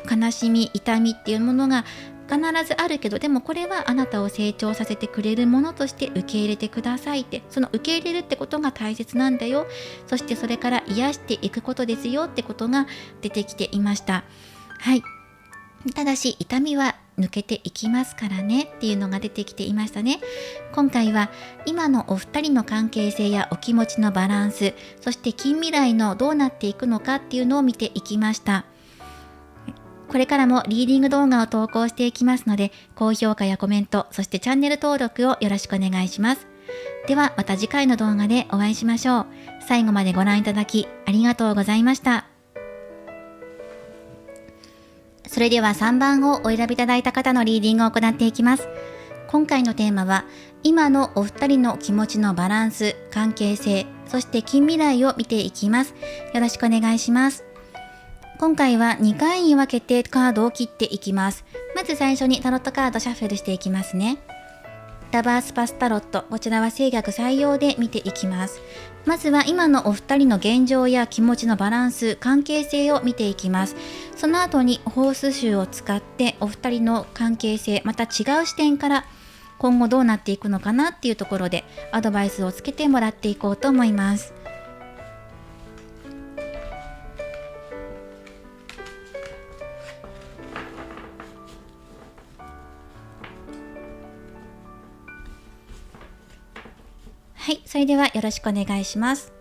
悲しみ痛みっていうものが必ずあるけど、でもこれはあなたを成長させてくれるものとして受け入れてくださいって、その受け入れるってことが大切なんだよ、そしてそれから癒していくことですよってことが出てきていました。はい。ただし痛みは抜けていきますからねっていうのが出てきていましたね。今回は今のお二人の関係性やお気持ちのバランス、そして近未来のどうなっていくのかっていうのを見ていきました。これからもリーディング動画を投稿していきますので、高評価やコメント、そしてチャンネル登録をよろしくお願いします。ではまた次回の動画でお会いしましょう。最後までご覧いただきありがとうございました。それでは3番をお選びいただいた方のリーディングを行っていきます。今回のテーマは、今のお二人の気持ちのバランス、関係性、そして近未来を見ていきます。よろしくお願いします。今回は2回に分けてカードを切っていきます。まず最初にタロットカードシャッフルしていきますね。ラバースパスタロット、こちらは制逆採用で見ていきます。まずは今のお二人の現状や気持ちのバランス、関係性を見ていきます。その後にホースシューを使ってお二人の関係性、また違う視点から今後どうなっていくのかなっていうところでアドバイスをつけてもらっていこうと思います。はい、それではよろしくお願いします。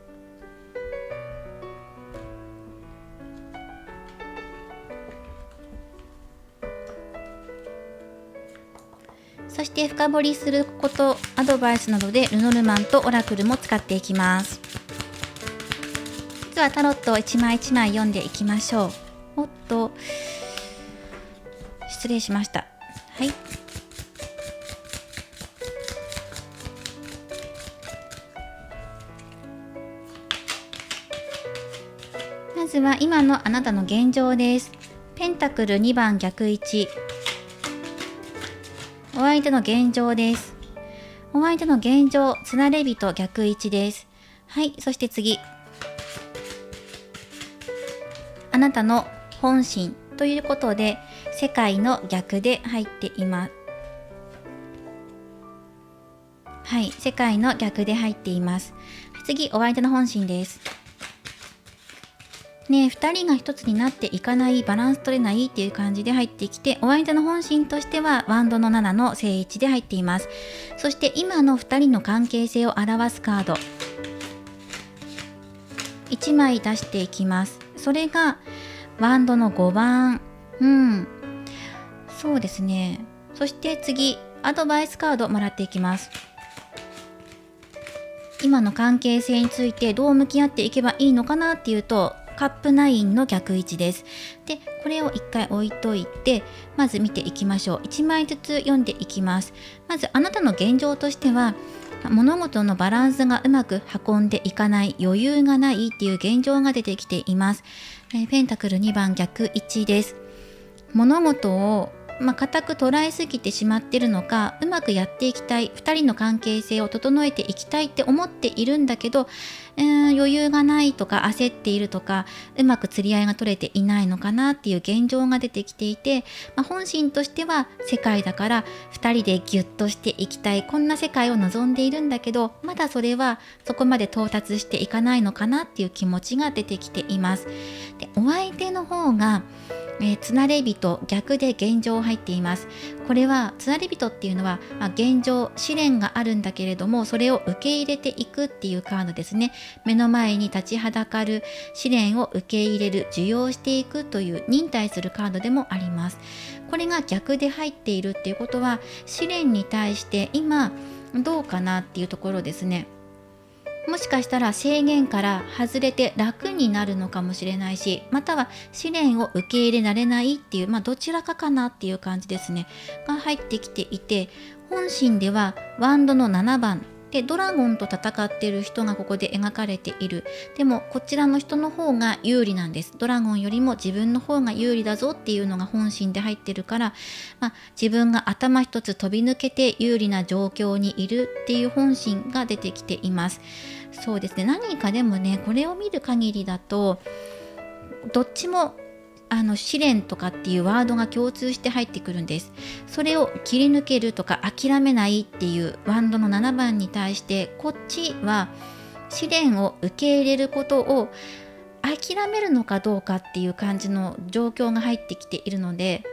そして深掘りすること、アドバイスなどでルノルマンとオラクルも使っていきます。まずはタロットを一枚一枚読んでいきましょう。おっと、失礼しました。はい。まずは今のあなたの現状です。ペンタクル2番逆位置。お相手の現状です。お相手の現状、つなれびと逆位置です。はい、そして次。あなたの本心ということで、世界の逆で入っています。はい、世界の逆で入っています。次、お相手の本心です。ね、2人が一つになっていかない、バランス取れないっていう感じで入ってきて、お相手の本心としてはワンドの7の正位置で入っています。そして今の2人の関係性を表すカード1枚出していきます。それがワンドの5番。そうですね。そして次、アドバイスカードもらっていきます。今の関係性についてどう向き合っていけばいいのかなっていうと、カップ9の逆位置です。で、これを一回置いといて、まず見ていきましょう。1枚ずつ読んでいきます。まずあなたの現状としては、物事のバランスがうまく運んでいかない、余裕がないっていう現状が出てきています。ペンタクル2番逆位置です。物事を固く捉えすぎてしまっているのか、うまくやっていきたい、2人の関係性を整えていきたいって思っているんだけど、余裕がないとか焦っているとか、うまく釣り合いが取れていないのかなっていう現状が出てきていて、本心としては世界だから2人でギュッとしていきたい、こんな世界を望んでいるんだけど、まだそれはそこまで到達していかないのかなっていう気持ちが出てきています。で、お相手の方がつなれびと逆で現状入っています。これはつなれびとっていうのは、現状試練があるんだけれども、それを受け入れていくっていうカードですね。目の前に立ちはだかる試練を受け入れる、受容していくという忍耐するカードでもあります。これが逆で入っているっていうことは、試練に対して今どうかなっていうところですね。もしかしたら制限から外れて楽になるのかもしれないし、または試練を受け入れられないっていう、どちらかかなっていう感じですねが入ってきていて、本心ではワンドの7番っでドラゴンと戦っている人がここで描かれている。でもこちらの人の方が有利なんです。ドラゴンよりも自分の方が有利だぞっていうのが本心で入ってるから、自分が頭一つ飛び抜けて有利な状況にいるっていう本心が出てきています。そうですね、何かでもね、これを見る限りだとどっちも試練とかっていうワードが共通して入ってくるんです。それを切り抜けるとか諦めないっていうワンドの7番に対して、こっちは試練を受け入れることを諦めるのかどうかっていう感じの状況が入ってきているので、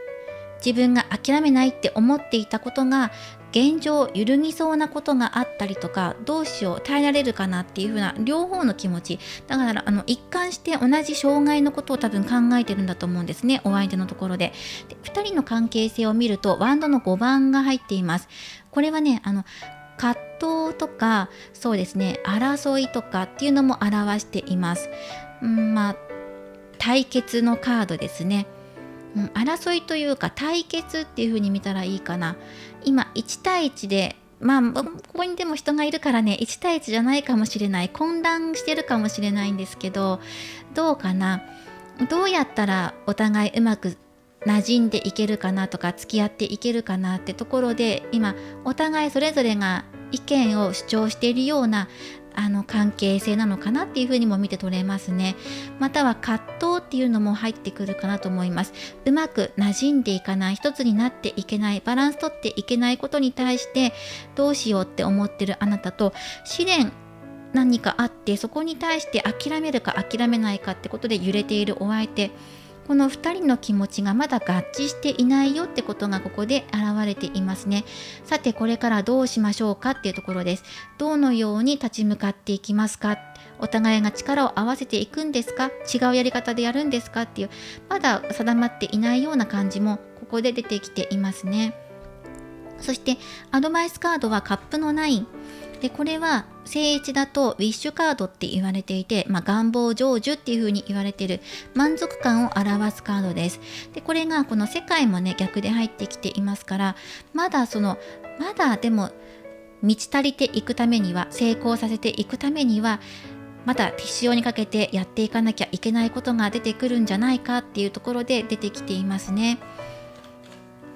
自分が諦めないって思っていたことが現状揺るぎそうなことがあったりとか、どうしよう耐えられるかなっていう風な両方の気持ちだから、一貫して同じ障害のことを多分考えてるんだと思うんですね、お相手のところで。2人の関係性を見るとワンドの5番が入っています。これはね、葛藤とか、そうですね、争いとかっていうのも表しています。対決のカードですね。争いというか対決っていう風に見たらいいかな。今1対1で、ここにでも人がいるからね、1対1じゃないかもしれない、混乱してるかもしれないんですけど、どうかな、どうやったらお互いうまく馴染んでいけるかなとか、付き合っていけるかなってところで、今お互いそれぞれが意見を主張しているような関係性なのかなっていうふうにも見て取れますね。または葛藤っていうのも入ってくるかなと思います。うまく馴染んでいかない、一つになっていけない、バランス取っていけないことに対してどうしようって思ってるあなたと、試練何かあってそこに対して諦めるか諦めないかってことで揺れているお相手、この2人の気持ちがまだ合致していないよってことがここで現れていますね。さてこれからどうしましょうかっていうところです。どのように立ち向かっていきますか、お互いが力を合わせていくんですか、違うやり方でやるんですかっていう、まだ定まっていないような感じもここで出てきていますね。そしてアドバイスカードはカップの9で、これは正位置だとウィッシュカードって言われていて、願望成就っていう風に言われている満足感を表すカードです。でこれがこの世界もね逆で入ってきていますから、まだでも満ち足りていくためには、成功させていくためには、まだ手塩にかけてやっていかなきゃいけないことが出てくるんじゃないかっていうところで出てきていますね。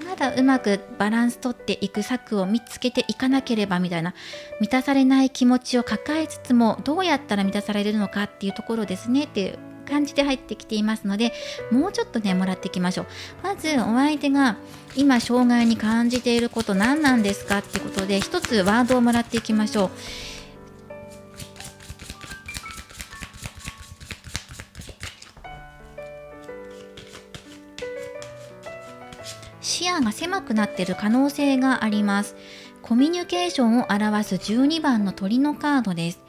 まだうまくバランス取っていく策を見つけていかなければみたいな、満たされない気持ちを抱えつつもどうやったら満たされるのかっていうところですねっていう感じで入ってきていますので、もうちょっとねもらっていきましょう。まずお相手が今障害に感じていること何なんですかってことで、一つワードをもらっていきましょう。視野が狭くなっている可能性があります。コミュニケーションを表す12番の鳥のカードです。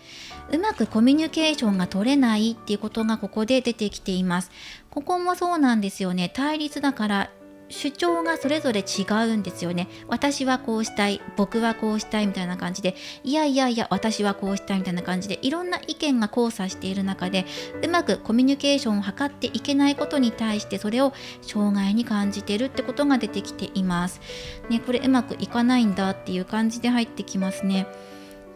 うまくコミュニケーションが取れないっていうことがここで出てきています。ここもそうなんですよね。対立だから主張がそれぞれ違うんですよね。私はこうしたい、僕はこうしたいみたいな感じで、いや私はこうしたいみたいな感じで、いろんな意見が交差している中で、うまくコミュニケーションを図っていけないことに対して、それを障害に感じているってことが出てきています。ね、これうまくいかないんだっていう感じで入ってきますね。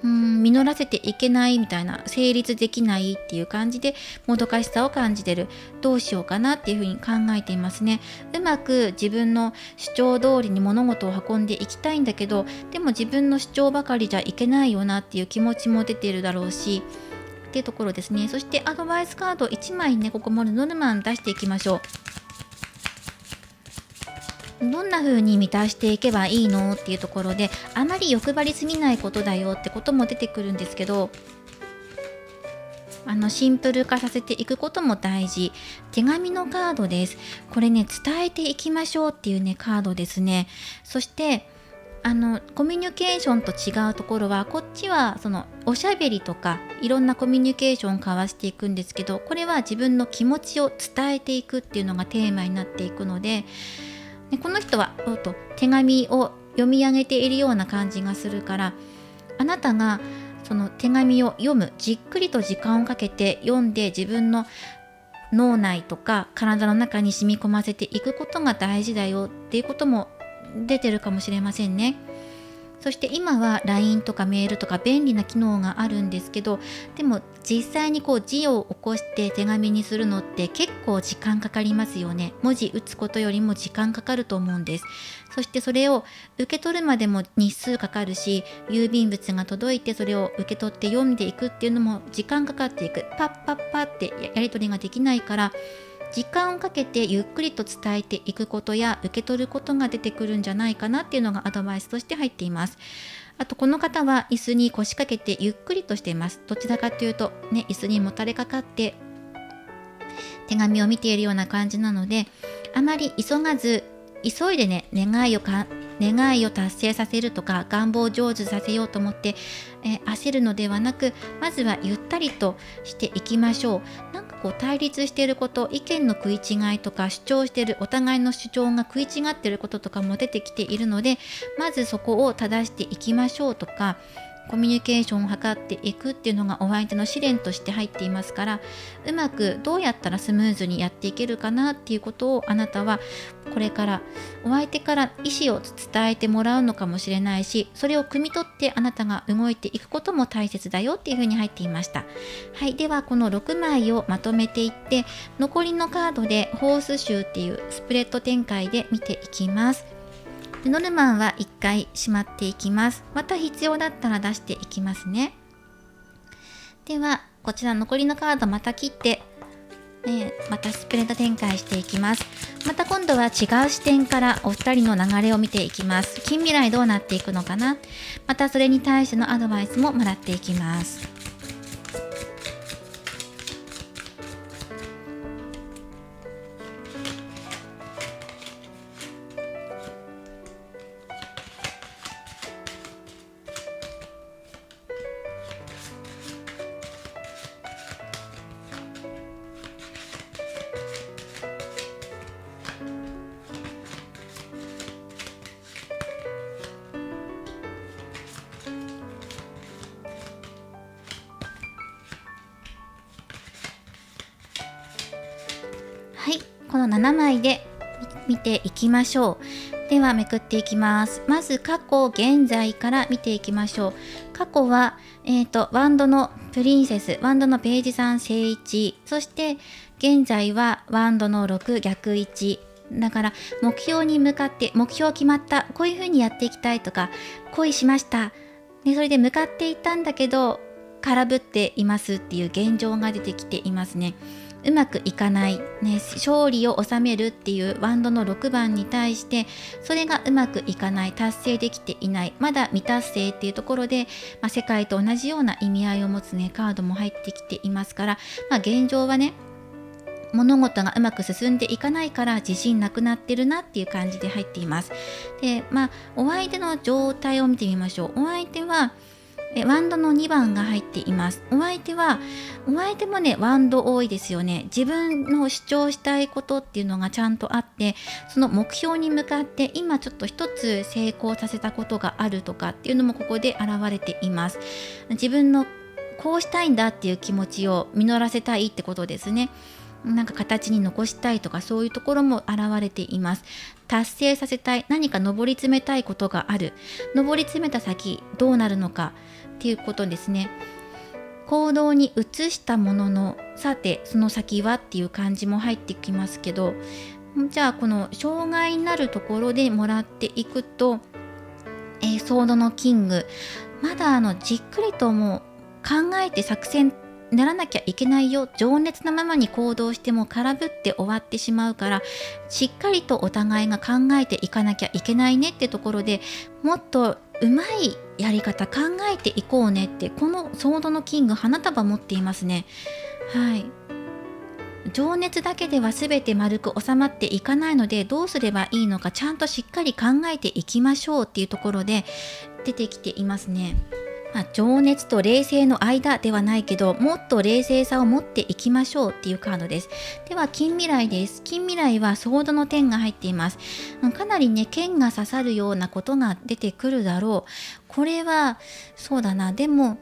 実らせていけないみたいな、成立できないっていう感じでもどかしさを感じてる、どうしようかなっていうふうに考えていますね。うまく自分の主張通りに物事を運んでいきたいんだけど、でも自分の主張ばかりじゃいけないよなっていう気持ちも出てるだろうしっていうところですね。そしてアドバイスカード1枚ね、ここもノルマン出していきましょう。どんな風に満たしていけばいいのっていうところで、あまり欲張りすぎないことだよってことも出てくるんですけど、シンプル化させていくことも大事。手紙のカードです。これね、伝えていきましょうっていうねカードですね。そしてコミュニケーションと違うところは、こっちはそのおしゃべりとかいろんなコミュニケーションを交わしていくんですけど、これは自分の気持ちを伝えていくっていうのがテーマになっていくので、この人は手紙を読み上げているような感じがするから、あなたがその手紙を読む、じっくりと時間をかけて読んで、自分の脳内とか体の中に染み込ませていくことが大事だよっていうことも出てるかもしれませんね。そして今は LINE とかメールとか便利な機能があるんですけど、でも実際に字を起こして手紙にするのって結構時間かかりますよね。文字打つことよりも時間かかると思うんです。そしてそれを受け取るまでも日数かかるし、郵便物が届いてそれを受け取って読んでいくっていうのも時間かかっていく。パッパッパッってやり取りができないから、時間をかけてゆっくりと伝えていくことや受け取ることが出てくるんじゃないかなっていうのがアドバイスとして入っています。あとこの方は椅子に腰掛けてゆっくりとしています。どちらかというとね、椅子にもたれかかって手紙を見ているような感じなので、あまり急がず、急いでね、願いを達成させるとか願望を成就させようと思って、焦るのではなく、まずはゆったりとしていきましょう。なんか対立していること、意見の食い違いとか主張しているお互いの主張が食い違っていることとかも出てきているので、まずそこを正していきましょうとか、コミュニケーションを図っていくっていうのがお相手の試練として入っていますから、うまくどうやったらスムーズにやっていけるかなっていうことを、あなたはこれからお相手から意思を伝えてもらうのかもしれないし、それを汲み取ってあなたが動いていくことも大切だよっていうふうに入っていました。はい、ではこの6枚をまとめていって、残りのカードでホースシューっていうスプレッド展開で見ていきます。でノルマンは1回しまっていきます。また必要だったら出していきますね。ではこちら残りのカードまた切って、またスプレッド展開していきます。また今度は違う視点からお二人の流れを見ていきます。近未来どうなっていくのかな。またそれに対してのアドバイスももらっていきます。はい、この7枚で見ていきましょう。ではめくっていきます。まず過去、現在から見ていきましょう。過去は、ワンドのプリンセス、ワンドのページ3正1、そして現在はワンドの6逆1。だから目標に向かって目標決まった、こういう風にやっていきたいとか、恋しました、でそれで向かっていったんだけど空振っていますっていう現状が出てきていますね。うまくいかない、ね、勝利を収めるっていうワンドの6番に対してそれがうまくいかない、達成できていない、まだ未達成っていうところで、世界と同じような意味合いを持つねカードも入ってきていますから、現状はね物事がうまく進んでいかないから自信なくなってるなっていう感じで入っています。で、お相手の状態を見てみましょう。お相手はワンドの2番が入っています。お相手もねワンド多いですよね。自分の主張したいことっていうのがちゃんとあって、その目標に向かって今ちょっと一つ成功させたことがあるとかっていうのもここで現れています。自分のこうしたいんだっていう気持ちを実らせたいってことですね。なんか形に残したいとかそういうところも現れています。達成させたい、何か上り詰めたいことがある。上り詰めた先どうなるのかっていうことですね。行動に移したものの、さてその先はっていう感じも入ってきますけど、じゃあこの障害になるところでもらっていくと、ソードのキング、まだじっくりともう考えて作戦ならなきゃいけないよ、情熱のままに行動しても空振って終わってしまうから、しっかりとお互いが考えていかなきゃいけないねってところで、もっとうまいやり方考えていこうねって、このソードのキング花束持っていますね。はい、情熱だけでは全て丸く収まっていかないので、どうすればいいのかちゃんとしっかり考えていきましょうっていうところで出てきていますね。情熱と冷静の間ではないけど、もっと冷静さを持っていきましょうっていうカードです。では近未来です。近未来はソードの剣が入っています。かなりね剣が刺さるようなことが出てくるだろう。これはそうだな。でも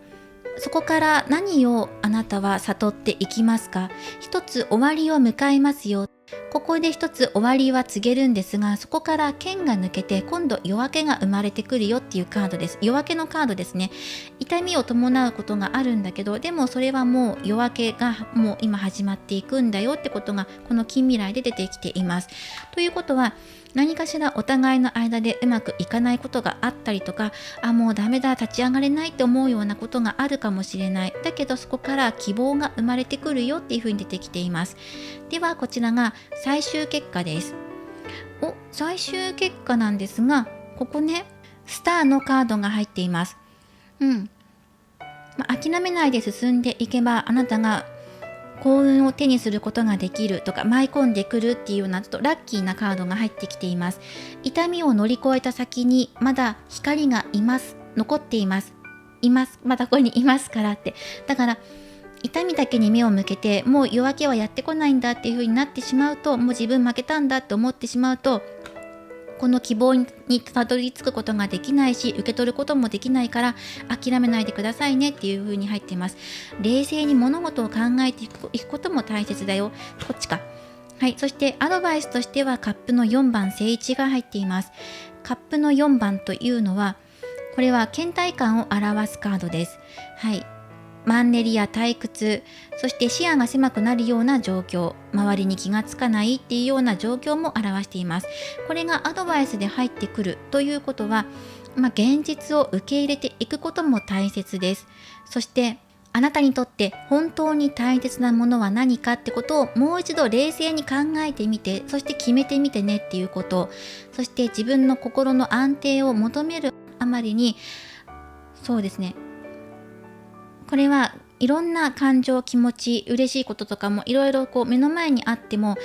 そこから何をあなたは悟っていきますか。一つ終わりを迎えますよ。ここで一つ終わりは告げるんですが、そこから剣が抜けて今度夜明けが生まれてくるよっていうカードです。夜明けのカードですね。痛みを伴うことがあるんだけど、でもそれはもう夜明けがもう今始まっていくんだよってことがこの近未来で出てきています。ということは、何かしらお互いの間でうまくいかないことがあったりとか、もうダメだ、立ち上がれないって思うようなことがあるかもしれない。だけどそこから希望が生まれてくるよっていうふうに出てきています。ではこちらが最終結果です。最終結果なんですが、ここね、スターのカードが入っています。諦めないで進んでいけば、あなたが幸運を手にすることができるとか、舞い込んでくるっていうようなちょっとラッキーなカードが入ってきています。痛みを乗り越えた先にまだ光がいます。残っています。まだここにいますからって。だから痛みだけに目を向けて、もう夜明けはやってこないんだっていう風になってしまうと、もう自分負けたんだって思ってしまうと、この希望にたどり着くことができないし、受け取ることもできないから、諦めないでくださいねっていう風に入っています。冷静に物事を考えていくことも大切だよ。こっちか。はい。そしてアドバイスとしては、カップの4番正位が入っています。カップの4番というのは、これは倦怠感を表すカードです。はい。マンネリや退屈、そして視野が狭くなるような状況、周りに気がつかないっていうような状況も表しています。これがアドバイスで入ってくるということは、現実を受け入れていくことも大切です。そしてあなたにとって本当に大切なものは何かってことをもう一度冷静に考えてみて、そして決めてみてねっていうこと、そして自分の心の安定を求めるあまりに、そうですね、これはいろんな感情、気持ち、嬉しいこととかもいろいろ目の前にあっても、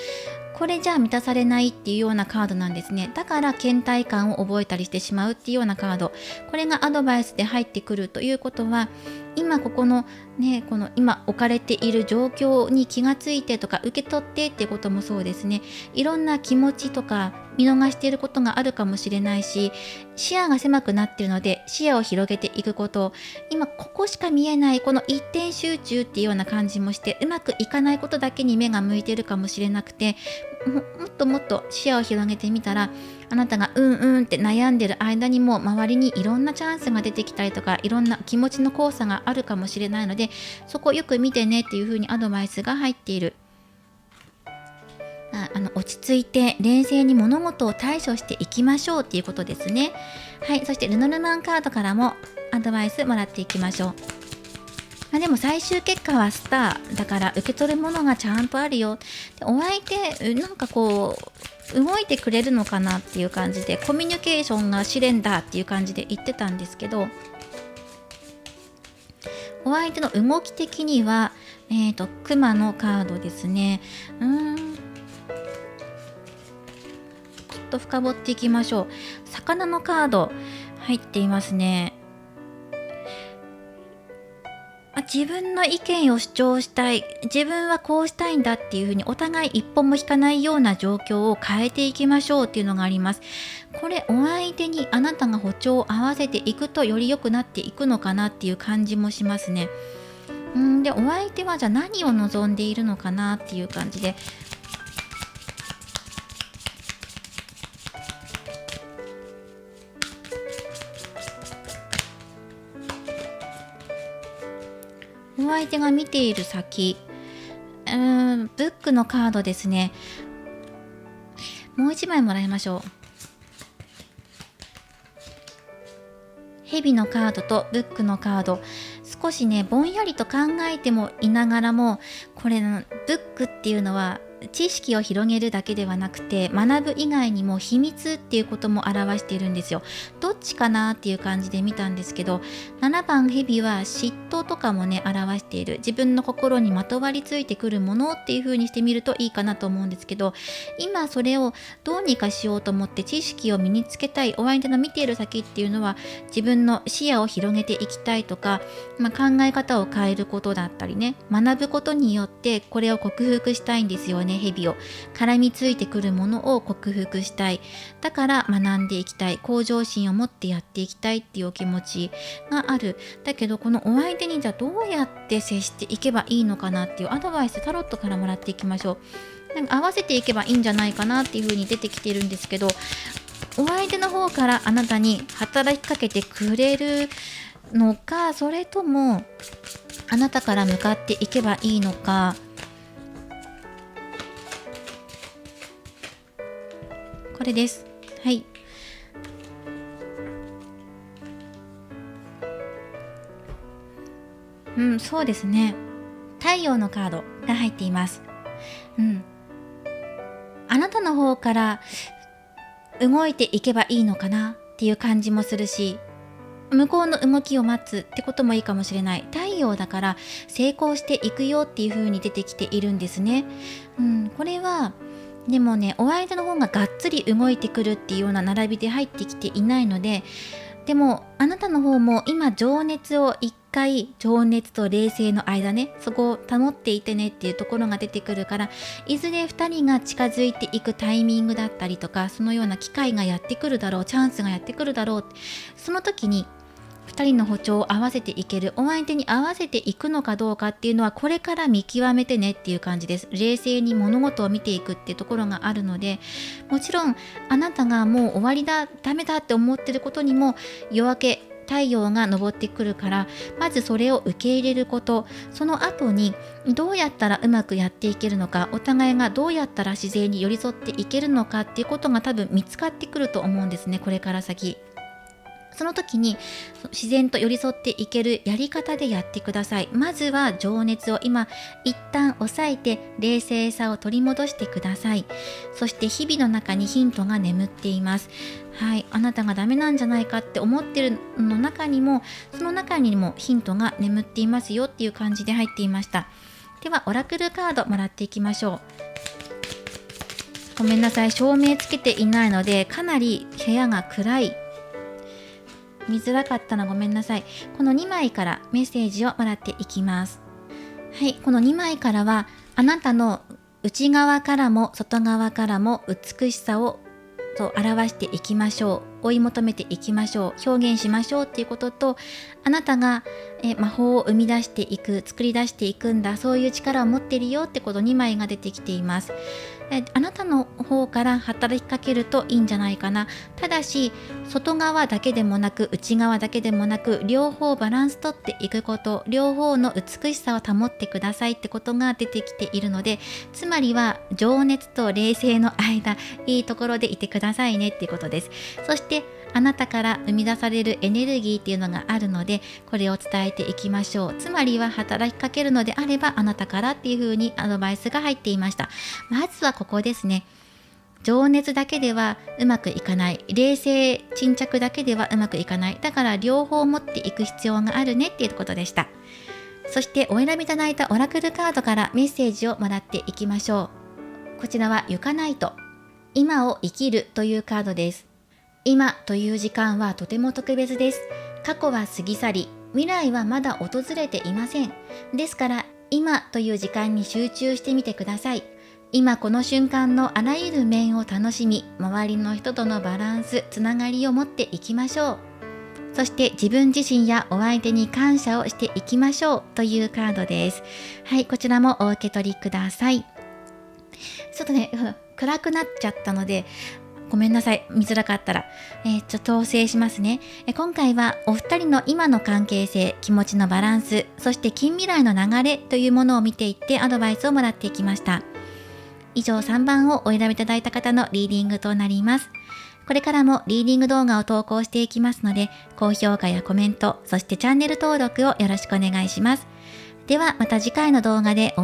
これじゃあ満たされないっていうようなカードなんですね。だから倦怠感を覚えたりしてしまうっていうようなカード。これがアドバイスで入ってくるということは、今ここのね、この今置かれている状況に気がついてとか受け取ってっていうこともそうですね。いろんな気持ちとか見逃していることがあるかもしれないし、視野が狭くなっているので視野を広げていくこと、今ここしか見えないこの一点集中っていうような感じもして、うまくいかないことだけに目が向いているかもしれなくて、もっともっと視野を広げてみたら、あなたがって悩んでる間にも周りにいろんなチャンスが出てきたりとか、いろんな気持ちの交差があるかもしれないので、そこよく見てねっていう風にアドバイスが入っている。落ち着いて冷静に物事を対処していきましょうっていうことですね。はい。そしてルノルマンカードからもアドバイスもらっていきましょう。でも最終結果はスターだから受け取るものがちゃんとあるよ。でお相手なんか動いてくれるのかなっていう感じで、コミュニケーションが試練だっていう感じで言ってたんですけど、お相手の動き的には熊のカードですね。ちょっと深掘っていきましょう。魚のカード入っていますね。自分の意見を主張したい、自分はこうしたいんだっていうふうにお互い一歩も引かないような状況を変えていきましょうっていうのがあります。これお相手にあなたが歩調を合わせていくとより良くなっていくのかなっていう感じもしますね。でお相手はじゃあ何を望んでいるのかなっていう感じで、お相手が見ている先、ブックのカードですね。もう一枚もらいましょう。蛇のカードとブックのカード、少しねぼんやりと考えてもいながらも、これのブックっていうのは知識を広げるだけではなくて、学ぶ以外にも秘密っていうことも表しているんですよ。どっちかなっていう感じで見たんですけど、7番ヘビは嫉妬とかもね表している、自分の心にまとわりついてくるものっていう風にしてみるといいかなと思うんですけど、今それをどうにかしようと思って知識を身につけたいお相手の見ている先っていうのは、自分の視野を広げていきたいとか、考え方を変えることだったりね、学ぶことによってこれを克服したいんですよね。ね、蛇を。絡みついてくるものを克服したい。だから学んでいきたい。向上心を持ってやっていきたいっていうお気持ちがある。だけどこのお相手にじゃあどうやって接していけばいいのかなっていうアドバイス、タロットからもらっていきましょう。なんか合わせていけばいいんじゃないかなっていう風に出てきてるんですけど、お相手の方からあなたに働きかけてくれるのか、それともあなたから向かっていけばいいのか。これです。はい。そうですね。太陽のカードが入っています。あなたの方から動いていけばいいのかなっていう感じもするし、向こうの動きを待つってこともいいかもしれない。太陽だから成功していくよっていう風に出てきているんですね。これはでもね、お相手の方ががっつり動いてくるっていうような並びで入ってきていないので、でもあなたの方も今情熱を一回、情熱と冷静の間ね、そこを保っていてねっていうところが出てくるから、いずれ2人が近づいていくタイミングだったりとか、そのような機会がやってくるだろう、チャンスがやってくるだろう、その時に2人の歩調を合わせていける、お相手に合わせていくのかどうかっていうのはこれから見極めてねっていう感じです。冷静に物事を見ていくっていうところがあるので、もちろんあなたがもう終わりだ、ダメだって思ってることにも夜明け、太陽が昇ってくるから、まずそれを受け入れること、その後にどうやったらうまくやっていけるのか、お互いがどうやったら自然に寄り添っていけるのかっていうことが多分見つかってくると思うんですね、これから先。その時に自然と寄り添っていけるやり方でやってください。まずは情熱を今一旦抑えて冷静さを取り戻してください。そして日々の中にヒントが眠っています。はい、あなたがダメなんじゃないかって思ってるの中にも、その中にもヒントが眠っていますよっていう感じで入っていました。ではオラクルカードもらっていきましょう。ごめんなさい、照明つけていないのでかなり部屋が暗い、見づらかったのごめんなさい。この2枚からメッセージをもらっていきます。はい、この2枚からはあなたの内側からも外側からも美しさを表していきましょう。追い求めていきましょう。表現しましょうっていうことと、あなたが魔法を生み出していく、作り出していくんだ、そういう力を持ってるよってこと2枚が出てきています。あなたの方から働きかけるといいんじゃないかな。ただし外側だけでもなく内側だけでもなく、両方バランスとっていくこと、両方の美しさを保ってくださいってことが出てきているので、つまりは情熱と冷静の間、いいところでいてくださいねっていうことです。そしてあなたから生み出されるエネルギーっていうのがあるので、これを伝えていきましょう。つまりは働きかけるのであればあなたからっていう風にアドバイスが入っていました。まずはここですね。情熱だけではうまくいかない、冷静沈着だけではうまくいかない、だから両方持っていく必要があるねっていうことでした。そしてお選びいただいたオラクルカードからメッセージをもらっていきましょう。こちらはユカナイト、今を生きるというカードです。今という時間はとても特別です。過去は過ぎ去り、未来はまだ訪れていません。ですから今という時間に集中してみてください。今この瞬間のあらゆる面を楽しみ、周りの人とのバランス、つながりを持っていきましょう。そして自分自身やお相手に感謝をしていきましょうというカードです。はい、こちらもお受け取りください。ちょっとね、暗くなっちゃったのでごめんなさい、見づらかったら、調整しますね。今回はお二人の今の関係性、気持ちのバランス、そして近未来の流れというものを見ていってアドバイスをもらっていきました。以上3番をお選びいただいた方のリーディングとなります。これからもリーディング動画を投稿していきますので、高評価やコメント、そしてチャンネル登録をよろしくお願いします。ではまた次回の動画でお会いしましょう。